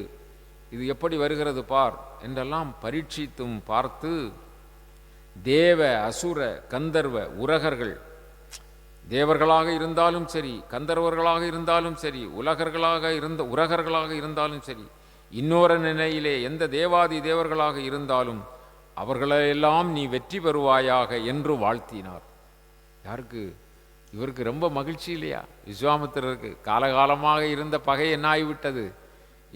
இது எப்படி வருகிறது பார் என்றெல்லாம் பரீட்சித்தும் பார்த்து தேவ அசுர கந்தர்வ உரகர்கள், தேவர்களாக இருந்தாலும் சரி, கந்தர்வர்களாக இருந்தாலும் சரி, உரகர்களாக இருந்தாலும் சரி, இன்னொரு நிலையிலே எந்த தேவாதி தேவர்களாக இருந்தாலும் அவர்களெல்லாம் நீ வெற்றி பெறுவாயாக என்று வாழ்த்தினார். யாருக்கு? இவருக்கு ரொம்ப மகிழ்ச்சி இல்லையா? விஸ்வாமித்திரருக்கு காலகாலமாக இருந்த பகை என்ன ஆகிவிட்டது?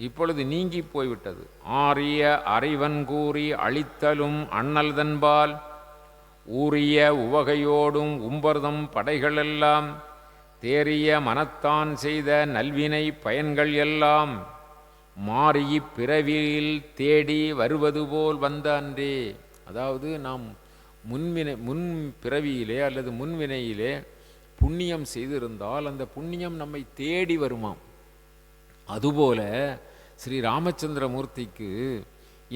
இப்பொழுது நீங்கி போய்விட்டது. ஆரிய அறிவன் கூறி அளித்தலும் அண்ணல் தன்பால் ஊரிய உவகையோடும் உம்பர்தம் படைகளெல்லாம் தேறிய மனத்தான் செய்த நல்வினை பயன்கள் எல்லாம் மாறிய பிறவியில் தேடி வருவது போல் வந்த அன்றே. அதாவது நாம் முன் பிறவியிலே அல்லது முன்வினையிலே புண்ணியம் செய்திருந்தால் அந்த புண்ணியம் நம்மை தேடி வருமாம். அதுபோல ஸ்ரீ ராமச்சந்திரமூர்த்திக்கு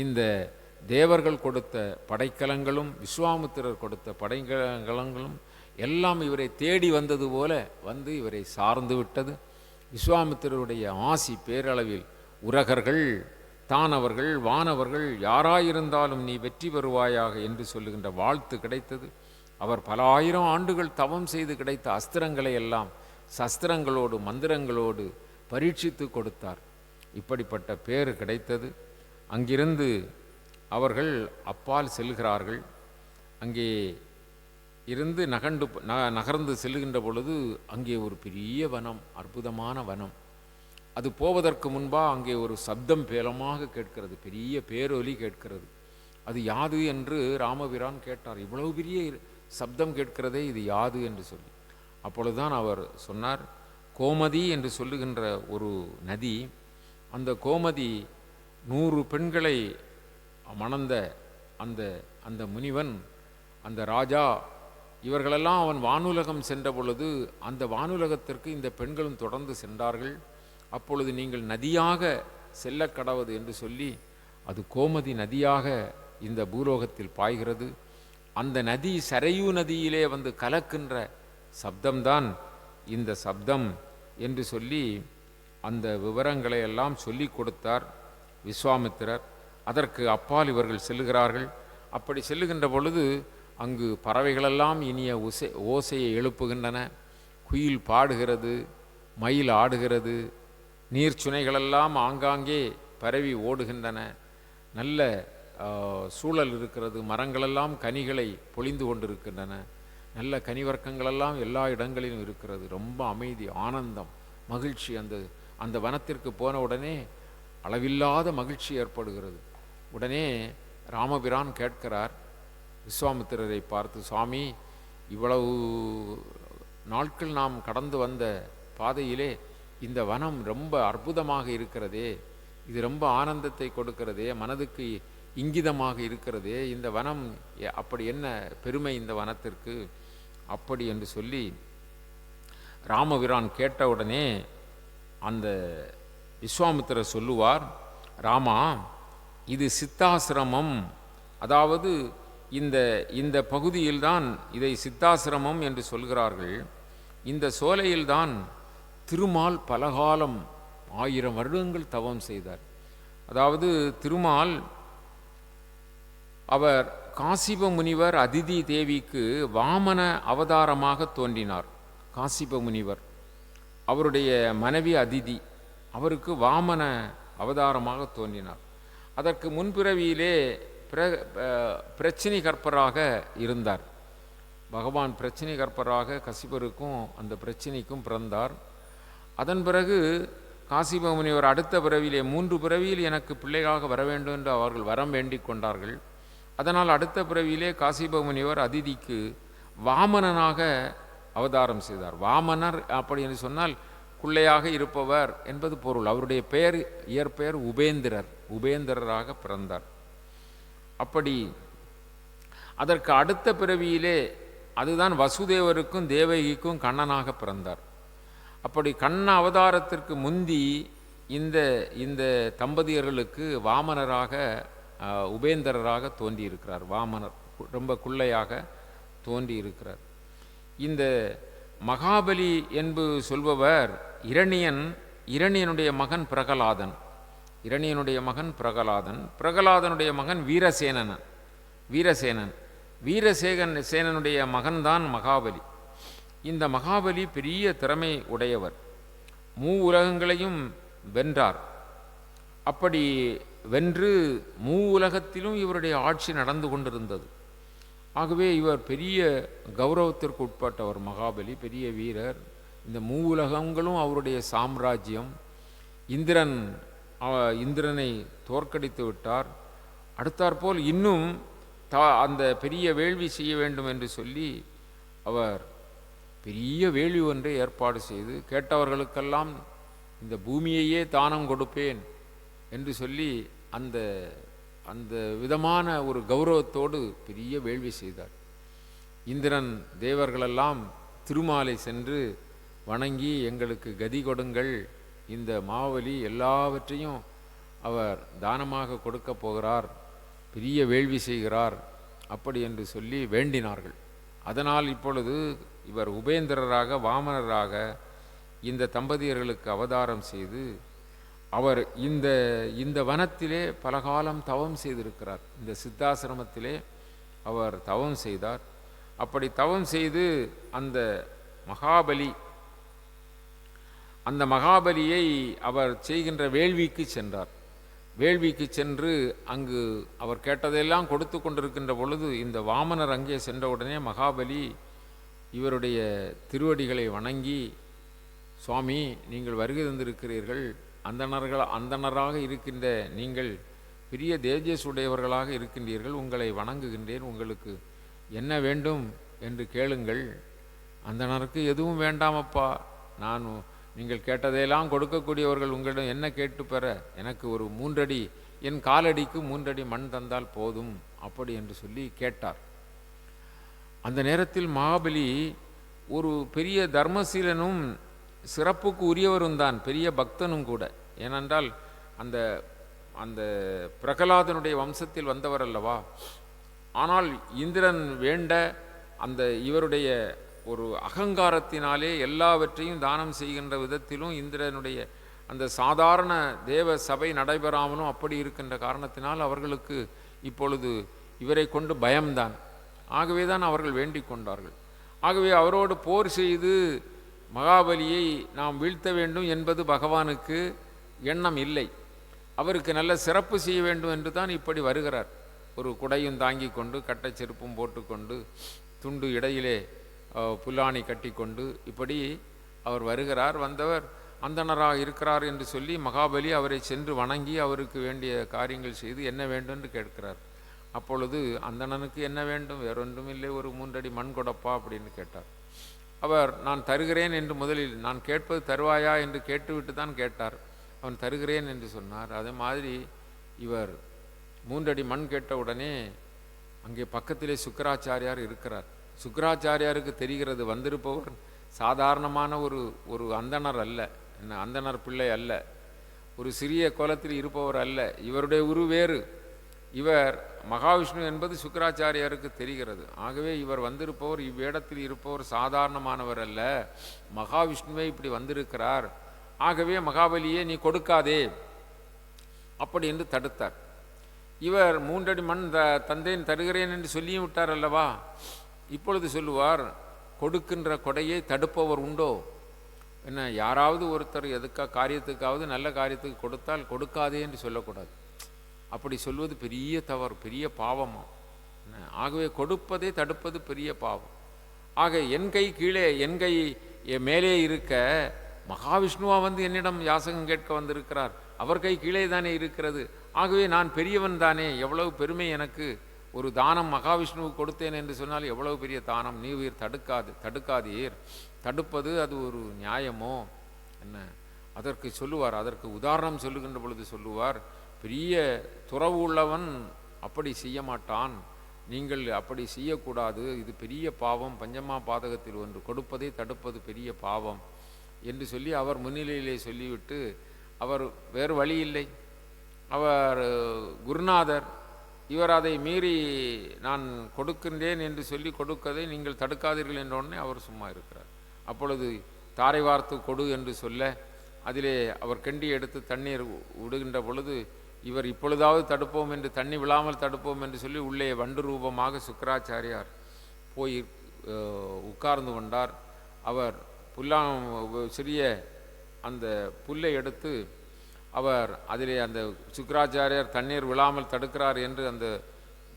இந்த தேவர்கள் கொடுத்த படைக்கலங்களும் விஸ்வாமித்திரர் கொடுத்த படைக்கலங்களும் எல்லாம் இவரை தேடி வந்தது போல வந்து இவரை சார்ந்து விட்டது. விஸ்வாமித்திரருடைய ஆசி பேரளவில் உரகர்கள், தானவர்கள், வானவர்கள் யாராயிருந்தாலும் நீ வெற்றி பெறுவாயாக என்று சொல்லுகின்ற வாழ்த்து கிடைத்தது. அவர் பல ஆயிரம் ஆண்டுகள் தவம் செய்து கிடைத்த அஸ்திரங்களை எல்லாம் சஸ்திரங்களோடு மந்திரங்களோடு பரீட்சித்து கொடுத்தார். இப்படிப்பட்ட பேறு கிடைத்தது. அங்கிருந்து அவர்கள் அப்பால் செல்கிறார்கள். அங்கே இருந்து நகர்ந்து செல்லுகின்ற பொழுது அங்கே ஒரு பெரிய வனம், அற்புதமான வனம். அது போவதற்கு முன்பாக அங்கே ஒரு சப்தம் பேலமாக கேட்கிறது, பெரிய பேரொலி கேட்கிறது. அது யாது என்று ராமபிரான் கேட்டார். இவ்வளவு பெரிய சப்தம் கேட்கிறதே, இது யாது என்று சொல்லி. அப்பொழுதுதான் அவர் சொன்னார், கோமதி என்று சொல்லுகின்ற ஒரு நதி. அந்த கோமதி 100 பெண்களை மணந்த அந்த முனிவன், அந்த ராஜா, இவர்களெல்லாம் அவன் வானுலகம் சென்ற பொழுது அந்த வானுலகத்திற்கு இந்த பெண்களும் தொடர்ந்து சென்றார்கள். அப்பொழுது நீங்கள் நதியாக செல்ல கடவது என்று சொல்லி அது கோமதி நதியாக இந்த பூலோகத்தில் பாய்கிறது. அந்த நதி சரையு நதியிலே வந்து கலக்கின்ற சப்தம்தான் இந்த சப்தம் என்று சொல்லி அந்த விவரங்களை எல்லாம் சொல்லிக் கொடுத்தார் விஸ்வாமித்திரர். அதற்கு அப்பால் இவர்கள் செல்லுகிறார்கள். அப்படி செல்லுகின்ற பொழுது அங்கு பறவைகளெல்லாம் இனிய ஓசையை எழுப்புகின்றன. குயில் பாடுகிறது, மயில் ஆடுகிறது, நீர்ச்சுனைகளெல்லாம் ஆங்காங்கே பரவி ஓடுகின்றன. நல்ல சூழல் இருக்கிறது. மரங்களெல்லாம் கனிகளை பொழிந்து கொண்டிருக்கின்றன. நல்ல கனிவர்க்கங்களெல்லாம் எல்லா இடங்களிலும் இருக்கிறது. ரொம்ப அமைதி, ஆனந்தம், மகிழ்ச்சி அந்த அந்த வனத்திற்கு போன உடனே அளவில்லாத மகிழ்ச்சி ஏற்படுகிறது. உடனே ராமபிரான் கேட்கிறார் விஸ்வாமித்திரரை பார்த்து, சுவாமி, இவ்வளவு நாட்கள் நாம் கடந்து வந்த பாதையிலே இந்த வனம் ரொம்ப அற்புதமாக இருக்கிறதே, இது ரொம்ப ஆனந்தத்தை கொடுக்கிறதே, மனதுக்கு இங்கிதமாக இருக்கிறதே, இந்த வனம் அப்படி என்ன பெருமை இந்த வனத்திற்கு அப்படி என்று சொல்லி ராமபிரான் கேட்டவுடனே அந்த விஸ்வாமித்திரர் சொல்லுவார், ராமா, இது சித்தாசிரமம், அதாவது இந்த இந்த பகுதியில்தான் இதை சித்தாசிரமம் என்று சொல்கிறார்கள். இந்த சோலையில்தான் திருமால் பலகாலம் 1000 வருடங்கள் தவம் செய்தார். அதாவது திருமால் அவர் காசிப முனிவர் அதிதி தேவிக்கு வாமன அவதாரமாக தோன்றினார். காசிப முனிவர் அவருடைய மனைவி அதிதி, அவருக்கு வாமன அவதாரமாக தோன்றினார். அதற்கு முன்பிறவியிலே பிரச்சினி கற்பராக இருந்தார். பகவான் பிரச்சினி கற்பராக கசிபருக்கும் அந்த பிரச்சினிக்கும் பிறந்தார். அதன் பிறகு காசிப முனிவர் அடுத்த பிறவியிலே 3 பிறவியில் எனக்கு பிள்ளையாக வர வேண்டும் என்று அவர்கள் வரம் வேண்டிக் கொண்டார்கள். அதனால் அடுத்த பிறவியிலே காசிப முனிவர் அதிதிக்கு வாமனனாக அவதாரம் செய்தார். வாமனர் அப்படி என்று சொன்னால் குள்ளையாக இருப்பவர் என்பது பொருள். அவருடைய பெயர் இயற்பெயர் உபேந்திரர், உபேந்திரராக பிறந்தார். அப்படி அதற்கு அடுத்த பிறவியிலே அதுதான் வசுதேவருக்கும் தேவகிக்கும் கண்ணனாக பிறந்தார். அப்படி கண்ண அவதாரத்திற்கு முந்தி இந்த இந்த தம்பதியர்களுக்கு வாமனராக உபேந்திரராக தோன்றியிருக்கிறார். வாமனர் ரொம்ப குள்ளையாக தோன்றியிருக்கிறார். இந்த மகாபலி என்று சொல்பவர் இரணியனுடைய மகன் பிரகலாதன். இரணியனுடைய மகன் பிரகலாதன், பிரகலாதனுடைய மகன் வீரசேனன் சேனனுடைய மகன்தான் மகாபலி. இந்த மகாபலி பெரிய திறமை உடையவர், உலகங்களையும் வென்றார். அப்படி வென்று உலகத்திலும் இவருடைய ஆட்சி நடந்து கொண்டிருந்தது. ஆகவே இவர் பெரிய கௌரவத்திற்கு உட்பட்டவர். மகாபலி பெரிய வீரர். இந்த உலகங்களும் அவருடைய சாம்ராஜ்யம். இந்திரனை தோற்கடித்து விட்டார். அடுத்தாற்போல் இன்னும் அந்த பெரிய வேள்வி செய்ய வேண்டும் என்று சொல்லி அவர் பெரிய வேள்வி ஒன்றை ஏற்பாடு செய்து கேட்டவர்களுக்கெல்லாம் இந்த பூமியையே தானம் கொடுப்பேன் என்று சொல்லி அந்த அந்த விதமான ஒரு கௌரவத்தோடு பெரிய வேள்வி செய்தார். இந்திரன் தேவர்களெல்லாம் திருமாலை சென்று வணங்கி எங்களுக்கு கதி கொடுங்கள், இந்த மாவலி எல்லாவற்றையும் அவர் தானமாக கொடுக்க போகிறார், பெரிய வேள்வி செய்கிறார் அப்படி என்று சொல்லி வேண்டினார்கள். அதனால் இப்பொழுது இவர் உபேந்திரராக வாமனராக இந்த தம்பதியர்களுக்கு அவதாரம் செய்து அவர் இந்த வனத்திலே பலகாலம் தவம் செய்திருக்கிறார். இந்த சித்தாசிரமத்திலே அவர் தவம் செய்தார். அப்படி தவம் செய்து அந்த மகாபலியை அவர் செய்கின்ற வேள்விக்கு சென்றார். வேள்விக்கு சென்று அங்கு அவர் கேட்டதையெல்லாம் கொடுத்து கொண்டிருக்கின்ற பொழுது இந்த வாமனர் அங்கே சென்றவுடனே மகாபலி இவருடைய திருவடிகளை வணங்கி, சுவாமி, நீங்கள் வருகை தந்திருக்கிறீர்கள், அந்தணராக இருக்கின்ற நீங்கள் பெரிய தேஜஸ் உடையவர்களாக இருக்கின்றீர்கள், உங்களை வணங்குகின்றேன், உங்களுக்கு என்ன வேண்டும் என்று கேளுங்கள். அந்தணருக்கு எதுவும் வேண்டாமப்பா, நீங்கள் கேட்டதையெல்லாம் கொடுக்கக்கூடியவர்கள், உங்களிடம் என்ன கேட்டு பெற, எனக்கு ஒரு 3 அடி, என் காலடிக்கு 3 அடி மண் தந்தால் போதும் அப்படி என்று சொல்லி கேட்டார். அந்த நேரத்தில் மகாபலி ஒரு பெரிய தர்மசீலனும் சிறப்புக்கு உரியவரும் தான், பெரிய பக்தனும் கூட. ஏனென்றால் அந்த அந்த பிரகலாதனுடைய வம்சத்தில் வந்தவர் அல்லவா. ஆனால் இந்திரன் வேண்ட அந்த இவருடைய ஒரு அகங்காரத்தினாலே எல்லாவற்றையும் தானம் செய்கின்ற விதத்திலும் இந்திரனுடைய அந்த சாதாரண தேவ சபை நடைபெறாமலும் அப்படி இருக்கின்ற காரணத்தினால் அவர்களுக்கு இப்பொழுது இவரை கொண்டு பயம்தான். ஆகவே தான் அவர்கள் வேண்டிக் கொண்டார்கள். ஆகவே அவரோடு போர் செய்து மகாபலியை நாம் வீழ்த்த வேண்டும் என்பது பகவானுக்கு எண்ணம் இல்லை. அவருக்கு நல்ல சிறப்பு செய்ய வேண்டும் என்று தான் இப்படி வருகிறார். ஒரு குடையும் தாங்கி கொண்டு, கட்டை செருப்பும் போட்டுக்கொண்டு, துண்டு இடையிலே புல்லாணி கட்டி கொண்டு இப்படி அவர் வருகிறார். வந்தவர் அந்தணராக இருக்கிறார் என்று சொல்லி மகாபலி அவரை சென்று வணங்கி அவருக்கு வேண்டிய காரியங்கள் செய்து என்ன வேண்டும் என்று கேட்கிறார். அப்பொழுது அந்தணனுக்கு என்ன வேண்டும், வேறொன்றும் இல்லை, ஒரு 3 அடி மண் கொடப்பா அப்படின்னு கேட்டார். அவர் நான் தருகிறேன் என்று முதலில் நான் கேட்பது தருவாயா என்று கேட்டுவிட்டு தான் கேட்டார். அவன் தருகிறேன் என்று சொன்னார். அதே மாதிரி இவர் 3 அடி மண் கேட்ட உடனே அங்கே பக்கத்திலே சுக்கராச்சாரியார் இருக்கிறார். சுக்கராச்சாரியாருக்கு தெரிகிறது வந்திருப்பவர் சாதாரணமான ஒரு அந்தணர் அல்ல, என்ன அந்தணர் பிள்ளை அல்ல, ஒரு சிறிய கோலத்தில் இருப்பவர் அல்ல, இவருடைய உரு வேறு, இவர் மகாவிஷ்ணு என்பது சுக்கராச்சாரியாருக்கு தெரிகிறது. ஆகவே இவர் வந்திருப்பவர் இவ்விடத்தில் இருப்பவர் சாதாரணமானவர் அல்ல, மகாவிஷ்ணுவே இப்படி வந்திருக்கிறார். ஆகவே மகாபலியே நீ கொடுக்காதே அப்படி என்று தடுத்தார். இவர் 3 அடி மண் தந்தேன் தருகிறேன் என்று சொல்லியும் விட்டார் அல்லவா. இப்பொழுது சொல்லுவார், கொடுக்கின்ற கொடையை தடுப்பவர் உண்டோ? என்ன, யாராவது ஒருத்தர் காரியத்துக்காவது நல்ல காரியத்துக்கு கொடுத்தால் கொடுக்காதே என்று சொல்லக்கூடாது. அப்படி சொல்வது பெரிய தவறு, பெரிய பாவமா. ஆகவே கொடுப்பதை தடுப்பது பெரிய பாவம். ஆக என் கை கீழே என் கை மேலே இருக்க மகாவிஷ்ணுவா வந்து என்னிடம் யாசகம் கேட்க வந்திருக்கிறார், அவர் கை கீழே தானே இருக்கிறது. ஆகவே நான் பெரியவன் தானே, எவ்வளவு பெருமை எனக்கு. ஒரு தானம் மகாவிஷ்ணுவுக்கு கொடுத்தேன் என்று சொன்னால் எவ்வளவு பெரிய தானம். நீர் தடுக்காதீர். தடுப்பது அது ஒரு நியாயமோ என்ன? அதற்கு சொல்லுவார், அதற்கு உதாரணம் சொல்லுகின்ற பொழுது சொல்லுவார், பெரிய துறவு உள்ளவன் அப்படி செய்ய மாட்டான், நீங்கள் அப்படி செய்யக்கூடாது, இது பெரிய பாவம், பஞ்சமா பாதகத்தில் ஒன்று, கொடுப்பதை தடுப்பது பெரிய பாவம் என்று சொல்லி அவர் முன்னிலையிலே சொல்லிவிட்டு, அவர் வேறு வழி இல்லை, அவர் குருநாதர், இவர் அதை மீறி நான் கொடுக்கின்றேன் என்று சொல்லி கொடுக்கதை நீங்கள் தடுக்காதீர்கள் என்ற உடனே அவர் சும்மா இருக்கிறார். அப்பொழுது தாரை வார்த்து கொடு என்று சொல்ல அதிலே அவர் கெண்டி எடுத்து தண்ணீர் விடுகின்ற பொழுது இவர் இப்பொழுதாவது தடுப்போம் என்று, தண்ணி விழாமல் தடுப்போம் என்று சொல்லி உள்ளே வண்டு ரூபமாக சுக்கராச்சாரியார் போய் உட்கார்ந்து கொண்டார். அவர் சிறிய அந்த புல்லை எடுத்து அவர் அதிலே அந்த சுக்கராச்சாரியார் தண்ணீர் விழாமல் தடுக்கிறார் என்று அந்த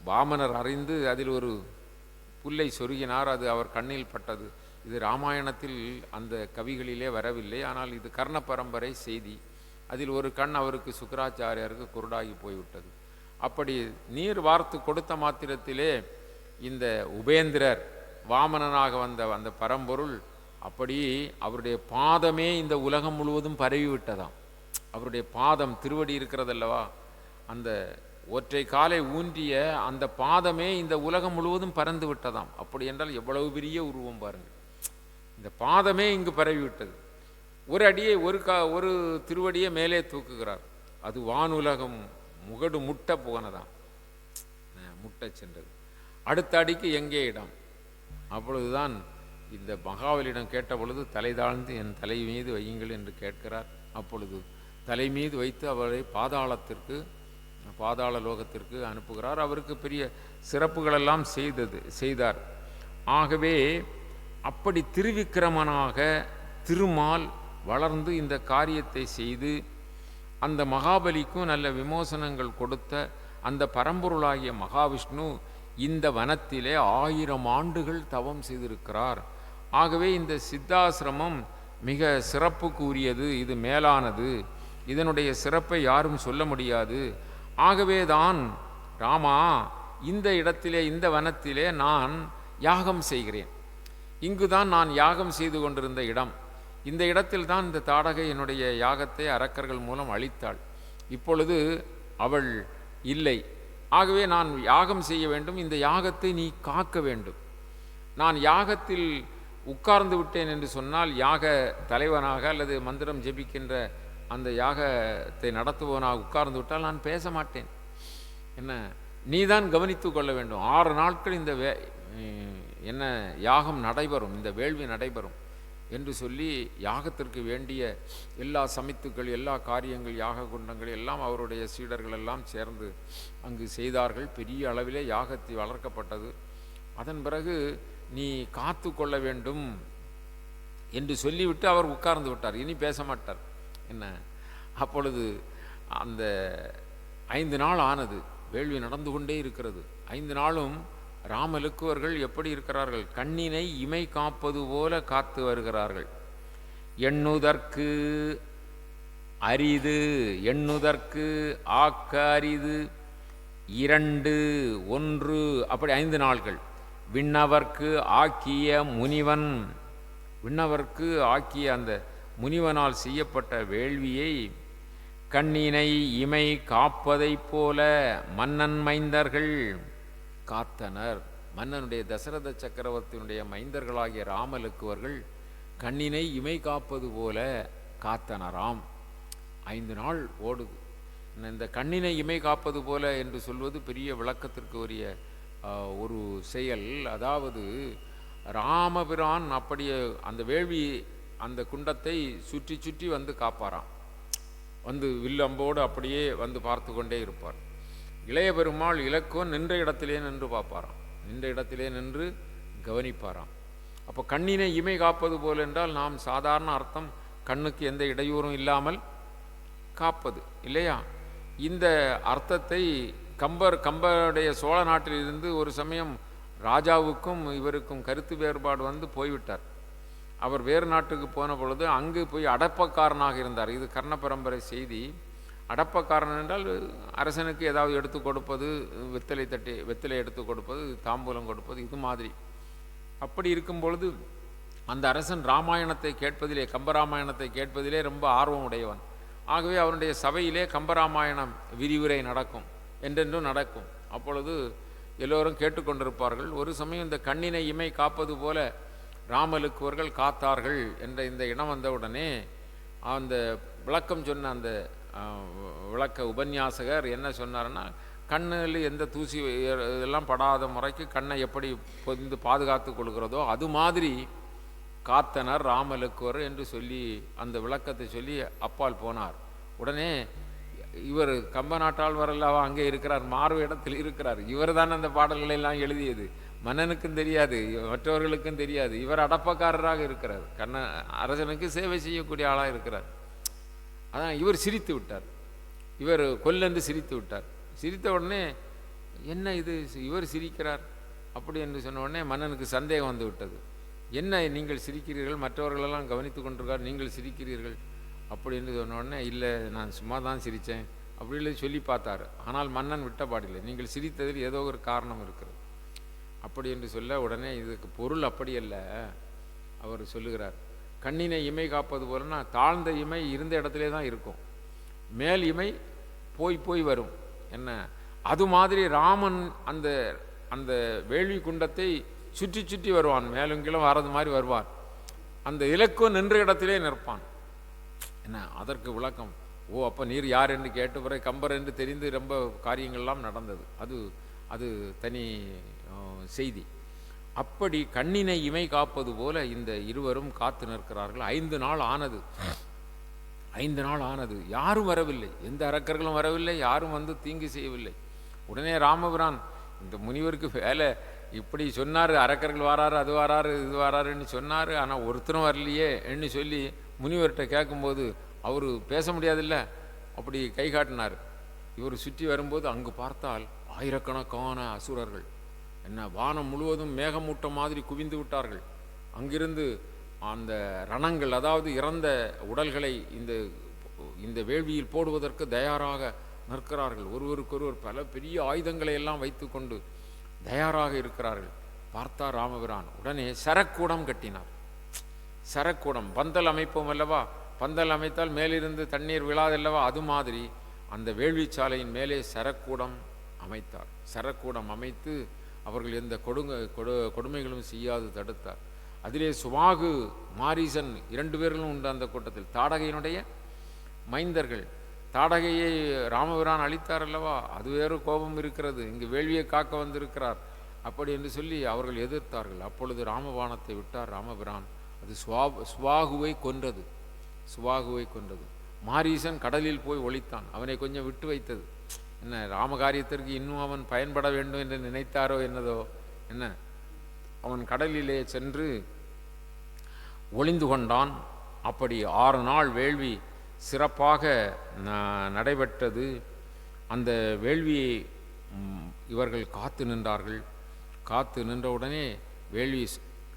வாமனர் அறிந்து அதில் ஒரு புல்லை சொருகினார். அது அவர் கண்ணில் பட்டது. இது ராமாயணத்தில் அந்த கவிகளிலே வரவில்லை, ஆனால் இது கர்ண பரம்பரை செய்தி. அதில் ஒரு கண் அவருக்கு சுக்கராச்சாரியாருக்கு குருடாகி போய்விட்டது. அப்படி நீர் வார்த்து கொடுத்த மாத்திரத்திலே இந்த உபேந்திரர் வாமனனாக வந்த அந்த பரம்பொருள் அப்படி அவருடைய பாதமே இந்த உலகம் முழுவதும் பரவிவிட்டதாம். அவருடைய பாதம் திருவடி இருக்கிறதல்லவா, அந்த ஒற்றை காலை ஊன்றிய அந்த பாதமே இந்த உலகம் முழுவதும் பறந்து விட்டதாம். அப்படி என்றால் எவ்வளவு பெரிய உருவம் பாருங்கள். இந்த பாதமே இங்கு பரவிவிட்டது. ஒரு அடியை ஒரு திருவடியை மேலே தூக்குகிறார். அது வானுலகம் முகடு முட்ட போனதாம், முட்டை சென்றது. அடுத்த அடிக்கு எங்கே இடம்? அப்பொழுதுதான் இந்த மகாபலியிடம் கேட்ட பொழுது தலை தாழ்ந்து என் தலை மீது வையுங்கள் என்று கேட்கிறார். அப்பொழுது தலை மீது வைத்து அவரை பாதாள லோகத்திற்கு அனுப்புகிறார். அவருக்கு பெரிய சிறப்புகளெல்லாம் செய்தார். ஆகவே அப்படி திருவிக்கிரமனாக திருமால் வளர்ந்து இந்த காரியத்தை செய்து அந்த மகாபலிக்கும் நல்ல விமோசனங்கள் கொடுத்த அந்த பரம்பொருளாகிய மகாவிஷ்ணு இந்த வனத்திலே 1000 ஆண்டுகள் தவம் செய்திருக்கிறார். ஆகவே இந்த சித்தாசிரமம் மிக சிறப்புக்கு உரியது, இது மேலானது, இதனுடைய சிறப்பை யாரும் சொல்ல முடியாது. ஆகவேதான் ராமா இந்த இடத்திலே இந்த வனத்திலே நான் யாகம் செய்கிறேன். இங்குதான் நான் யாகம் செய்து கொண்டிருந்த இடம். இந்த இடத்தில் தான் இந்த தாடகை என்னுடைய யாகத்தை அரக்கர்கள் மூலம் அழித்தாள். இப்பொழுது அவள் இல்லை. ஆகவே நான் யாகம் செய்ய வேண்டும், இந்த யாகத்தை நீ காக்க வேண்டும். நான் யாகத்தில் உட்கார்ந்து விட்டேன் என்று சொன்னால் யாக தலைவனாக அல்லது மந்திரம் ஜெபிக்கின்ற அந்த யாகத்தை நடத்துபவனாக உட்கார்ந்து விட்டால் நான் பேச மாட்டேன். என்ன, நீதான் கவனித்து கொள்ள வேண்டும். 6 நாட்கள் இந்த என்ன யாகம் நடைபெறும், இந்த வேள்வி நடைபெறும் என்று சொல்லி யாகத்திற்கு வேண்டிய எல்லா சமித்துக்கள், எல்லா காரியங்கள், யாக குண்டங்கள் எல்லாம் அவருடைய சீடர்கள் எல்லாம் சேர்ந்து அங்கு செய்தார்கள். பெரிய அளவிலே யாகத்தை வளர்க்கப்பட்டது. அதன் பிறகு நீ காத்து கொள்ள வேண்டும் என்று சொல்லிவிட்டு அவர் உட்கார்ந்து விட்டார். இனி பேச மாட்டார். என்ன, அப்பொழுது அந்த 5 நாள் ஆனது, வேள்வி நடந்து கொண்டே இருக்கிறது. 5 நாளும் ராமலுக்குவர்கள் எப்படி இருக்கிறார்கள்? கண்ணினை இமை காப்பது போல காத்து வருகிறார்கள். எண்ணுதற்கு அரிது, எண்ணுதற்கு ஆக்க அரிது, 2 1 அப்படி 5 நாள்கள். விண்ணவர்க்கு ஆக்கிய முனிவன், விண்ணவர்க்கு ஆக்கிய அந்த முனிவனால் செய்யப்பட்ட வேள்வியை கண்ணினை இமை காப்பதைப் போல மன்னன் மைந்தர்கள் காத்தனர். மன்னனுடைய தசரத சக்கரவர்த்தியினுடைய மைந்தர்களாகிய ராமலக்குவர்கள் கண்ணினை இமை காப்பது போல காத்தனராம். 5 நாள் ஓடுது. இந்த கண்ணினை இமை காப்பது போல என்று சொல்வது பெரிய விளக்கத்திற்கு உரிய ஒரு செயல். அதாவது ராமபிரான் அப்படியே அந்த வேள்வி அந்த குண்டத்தை சுற்றி சுற்றி வந்து காப்பாராம். வந்து வில்லம்போடு அப்படியே வந்து பார்த்து கொண்டே இருப்பார். இளைய பெருமாள் இலக்குவன் நின்ற இடத்திலே நின்று பார்ப்பாராம், நின்ற இடத்திலே நின்று கவனிப்பாராம். அப்போ கண்ணினை இமை காப்பது போல் என்றால் நாம் சாதாரண அர்த்தம் கண்ணுக்கு எந்த இடையூறும் இல்லாமல் காப்பது இல்லையா? இந்த அர்த்தத்தை கம்பருடைய சோழ நாட்டிலிருந்து ஒரு சமயம் ராஜாவுக்கும் இவருக்கும் கருத்து வேறுபாடு வந்து போய்விட்டார். அவர் வேறு நாட்டுக்கு போன பொழுது அங்கு போய் அடப்பக்காரனாக இருந்தார். இது கர்ண பரம்பரை செய்தி. அடப்பக்காரன் என்றால் அரசனுக்கு ஏதாவது எடுத்து கொடுப்பது, வெத்தலை எடுத்து கொடுப்பது, தாம்பூலம் கொடுப்பது, இது மாதிரி. அப்படி இருக்கும் பொழுது அந்த அரசன் ராமாயணத்தை கேட்பதிலே, கம்பராமாயணத்தை கேட்பதிலே ரொம்ப ஆர்வம் உடையவன். ஆகவே அவனுடைய சபையிலே கம்பராமாயணம் விரிவுரை நடக்கும், என்றென்றும் நடக்கும். அப்பொழுது எல்லோரும் கேட்டுக்கொண்டிருப்பார்கள். ஒரு சமயம் இந்த கண்ணினை இமை காப்பது போல ராமலுக்குவர்கள் காத்தார்கள் என்ற இந்த இடம் வந்தவுடனே அந்த விளக்கம் சொன்ன அந்த விளக்க உபன்யாசகர் என்ன சொன்னார்னா, கண்ணில் எந்த தூசி இதெல்லாம் படாத முறைக்கு கண்ணை எப்படி பொதிந்து பாதுகாத்து கொள்கிறதோ அது மாதிரி காத்தனர் ராமலுக்குவர் என்று சொல்லி அந்த விளக்கத்தை சொல்லி அப்பால் போனார். உடனே இவர் கம்ப நாட்டால் வரலாவா அங்கே இருக்கிறார், மார்வ இடத்தில் இருக்கிறார். இவர் தான் அந்த பாடல்களை எல்லாம் எழுதியது. மன்னனுக்கும் தெரியாது, மற்றவர்களுக்கும் தெரியாது. இவர் அடப்பக்காரராக இருக்கிறார், அரசனுக்கு சேவை செய்யக்கூடிய ஆளாக இருக்கிறார். அதான் இவர் சிரித்து விட்டார். இவர் கொல்லென்று சிரித்து விட்டார். சிரித்த உடனே என்ன இது இவர் சிரிக்கிறார் அப்படி என்று சொன்ன உடனே மன்னனுக்கு சந்தேகம் வந்து விட்டது. என்ன நீங்கள் சிரிக்கிறீர்கள், மற்றவர்களெல்லாம் கவனித்து கொண்டிருக்கார், நீங்கள் சிரிக்கிறீர்கள் அப்படின்னு சொன்ன உடனே இல்லை நான் சும்மா தான் சிரித்தேன் அப்படின்னு சொல்லி பார்த்தார். ஆனால் மன்னன் விட்டபாடில்லை, நீங்கள் சிரித்ததில் ஏதோ ஒரு காரணம் இருக்கிறது அப்படி என்று சொல்ல உடனே இதுக்கு பொருள் அப்படி அல்ல. அவர் சொல்லுகிறார், கண்ணினை இமை காப்பது போலன்னா தாழ்ந்த இமை இருந்த இடத்துல தான் இருக்கும், மேல் இமை போய் போய் வரும். என்ன அது மாதிரி ராமன் அந்த அந்த வேள்வி குண்டத்தை சுற்றி சுற்றி வருவான், மேலும் கீழும் வர்றது மாதிரி வருவான். அந்த இலக்குவன் நின்ற இடத்திலே நிற்பான். என்ன அதற்கு விளக்கம், ஓ அப்போ நீர் யார் என்று கேட்ட பிறகு கம்பர் என்று தெரிந்து ரொம்ப காரியங்கள்லாம் நடந்தது. அது அது தனி செய்தி. அப்படி கண்ணினை இமை காப்பது போல இந்த இருவரும் காத்து நிற்கிறார்கள். 5 நாள் ஆனது. 5 நாள் ஆனது. யாரும் வரவில்லை, எந்த அரக்கர்களும் வரவில்லை, யாரும் வந்து தீங்கு செய்யவில்லை. உடனே ராமபிரான் இந்த முனிவருக்கு வேலை இப்படி சொன்னார், அரக்கர்கள் வராரு, அது வராரு, இது வராருன்னு சொன்னார், ஆனால் ஒருத்தரும் வரலையே என்று சொல்லி முனிவர்கிட்ட கேட்கும்போது அவர் பேச முடியாதில்ல, அப்படி கை காட்டினார். இவர் சுற்றி வரும்போது அங்கு பார்த்தால் ஆயிரக்கணக்கான அசுரர்கள், என்ன வானம் முழுவதும் மேகமூட்டம் மாதிரி குவிந்து விட்டார்கள். அங்கிருந்து அந்த ரணங்கள், அதாவது இறந்த உடல்களை இந்த வேள்வியில் போடுவதற்கு தயாராக நிற்கிறார்கள். ஒருவருக்கொருவர் பல பெரிய ஆயுதங்களை எல்லாம் வைத்து கொண்டு தயாராக இருக்கிறார்கள். பார்த்தார் ராமபிரான். உடனே சரக்கூடம் கட்டினார். சரக்கூடம் பந்தல் அமைப்போம் அல்லவா, பந்தல் அமைத்தால் மேலிருந்து தண்ணீர் விழாதல்லவா, அது மாதிரி அந்த வேள்வி சாலையின் மேலே சரக்கூடம் அமைத்தார். சரக்கூடம் அமைத்து அவர்கள் எந்த கொடுமைகளும் செய்யாது தடுத்தார். அதிலே சுவாகு மாரீசன் 2 பேர்களும் உண்டு அந்த கூட்டத்தில். தாடகையினுடைய மைந்தர்கள். தாடகையை ராமபிரான் அளித்தார் அல்லவா, அது வேறு கோபம் இருக்கிறது, இங்கு வேள்வியை காக்க வந்திருக்கிறார் அப்படி என்று சொல்லி அவர்கள் எதிர்த்தார்கள். அப்பொழுது ராமபாணத்தை விட்டார் ராமபிரான். அது சுவாகுவை கொன்றது. சுவாகுவை கொன்றது. மாரீசன் கடலில் போய் ஒளித்தான். அவனை கொஞ்சம் விட்டு வைத்தது. என்ன ராமகாரியத்திற்கு இன்னும் அவன் பயன்பட வேண்டும் என்று நினைத்தாரோ என்னதோ என்ன, அவன் கடலிலே சென்று ஒளிந்து கொண்டான். அப்படி 6 நாள் வேள்வி சிறப்பாக நடைபெற்றது. அந்த வேள்வியை இவர்கள் காத்து நின்றார்கள். காத்து நின்றவுடனே வேள்வி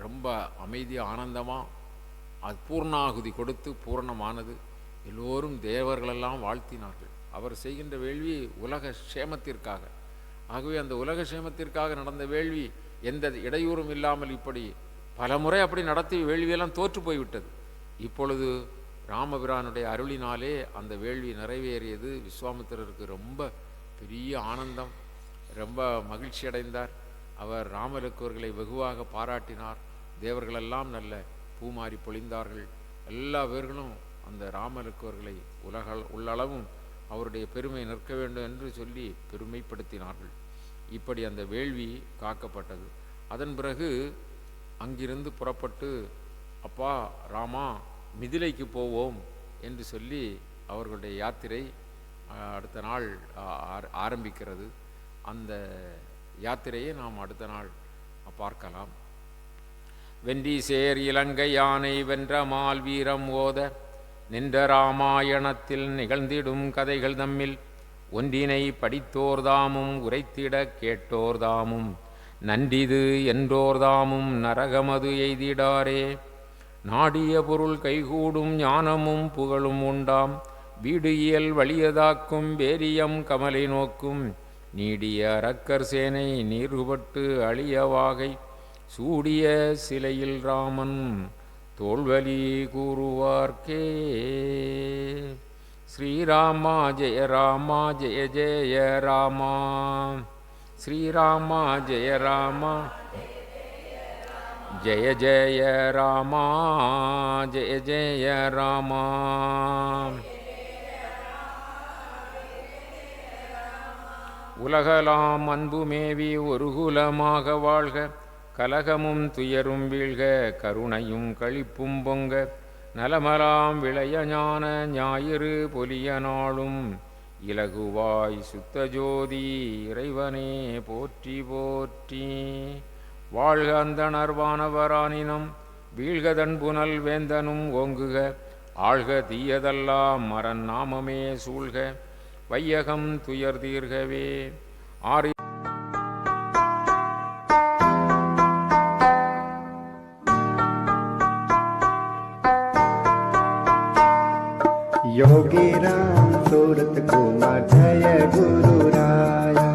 ரொம்ப அமைதியாக ஆனந்தமாக அது பூர்ணாகுதி கொடுத்து பூரணமானது. எல்லோரும் தேவர்களெல்லாம் வாழ்த்தினார்கள். அவர் செய்கின்ற வேள்வி உலக சேமத்திற்காக. ஆகவே அந்த உலக சேமத்திற்காக நடந்த வேள்வி எந்த இடையூறும் இல்லாமல் இப்படி பல முறை அப்படி நடத்தி வேள்வியெல்லாம் தோற்று போய்விட்டது. இப்பொழுது ராமபிரானுடைய அருளினாலே அந்த வேள்வி நிறைவேறியது. விஸ்வாமித்திரருக்கு ரொம்ப பெரிய ஆனந்தம், ரொம்ப மகிழ்ச்சி அடைந்தார். அவர் ராமலக்குவர்களை வெகுவாக பாராட்டினார். தேவர்களெல்லாம் நல்ல பூமாரி பொழிந்தார்கள். எல்லா பேர்களும் அந்த ராமலக்குவர்களை உள்ளளவும் அவருடைய பெருமை நிற்க வேண்டும் என்று சொல்லி பெருமைப்படுத்தினார்கள். இப்படி அந்த வேள்வி காக்கப்பட்டது. அதன் பிறகு அங்கிருந்து புறப்பட்டு அப்பா ராமா மிதிலைக்கு போவோம் என்று சொல்லி அவர்களுடைய யாத்திரை அடுத்த நாள் ஆரம்பிக்கிறது. அந்த யாத்திரையை நாம் அடுத்த நாள் பார்க்கலாம். வென்றி சேர் இலங்கை யானை வென்ற மால் வீரம் ஓத நின்ற ராமாயணத்தில் நிகழ்ந்திடும் கதைகள் தம்மில் ஒன்றினை படித்தோர்தாமும் உரைத்திட கேட்டோர்தாமும் நன்றிது என்றோர்தாமும் நரகமது எய்திடாரே. நாடிய பொருள் கைகூடும் ஞானமும் புகழும் உண்டாம் வீடு இயல் வலியதாக்கும் வேரியம் கமலை நோக்கும் நீடிய அரக்கர் சேனை நீர்பட்டு அழியவாகை சூடிய சிலையில் ராமன் தோல்வலி கூறுவார்க்கே. ஸ்ரீராமா ஜெய ராமா ஜெய ஜெய ராமா, ஸ்ரீராமா ஜெய ராமா ஜெய ஜெய ராமா, ஜெய ஜெய ராமா. உலகலாம் அன்புமேவி ஒரு குலமாக வாழ்க, கலகமும் துயரும் வீழ்க, கருணையும் களிப்பும் பொங்க, நலமலாம் விளைய ஞான ஞாயிறு பொலிய நாளும் இலகுவாய் சுத்த ஜோதி இறைவனே போற்றி போற்றி. வாழ்க அந்தணர் வானவரானினம் வீழ்கதன் புனல் வேந்தனும் ஓங்குக, ஆழ்க தீயதெல்லாம் மரன் நாமமே சூழ்க, வையகம் துயர் தீர்கவே. ஆறு योगी राम सूरत कुमार जय गुरु राया।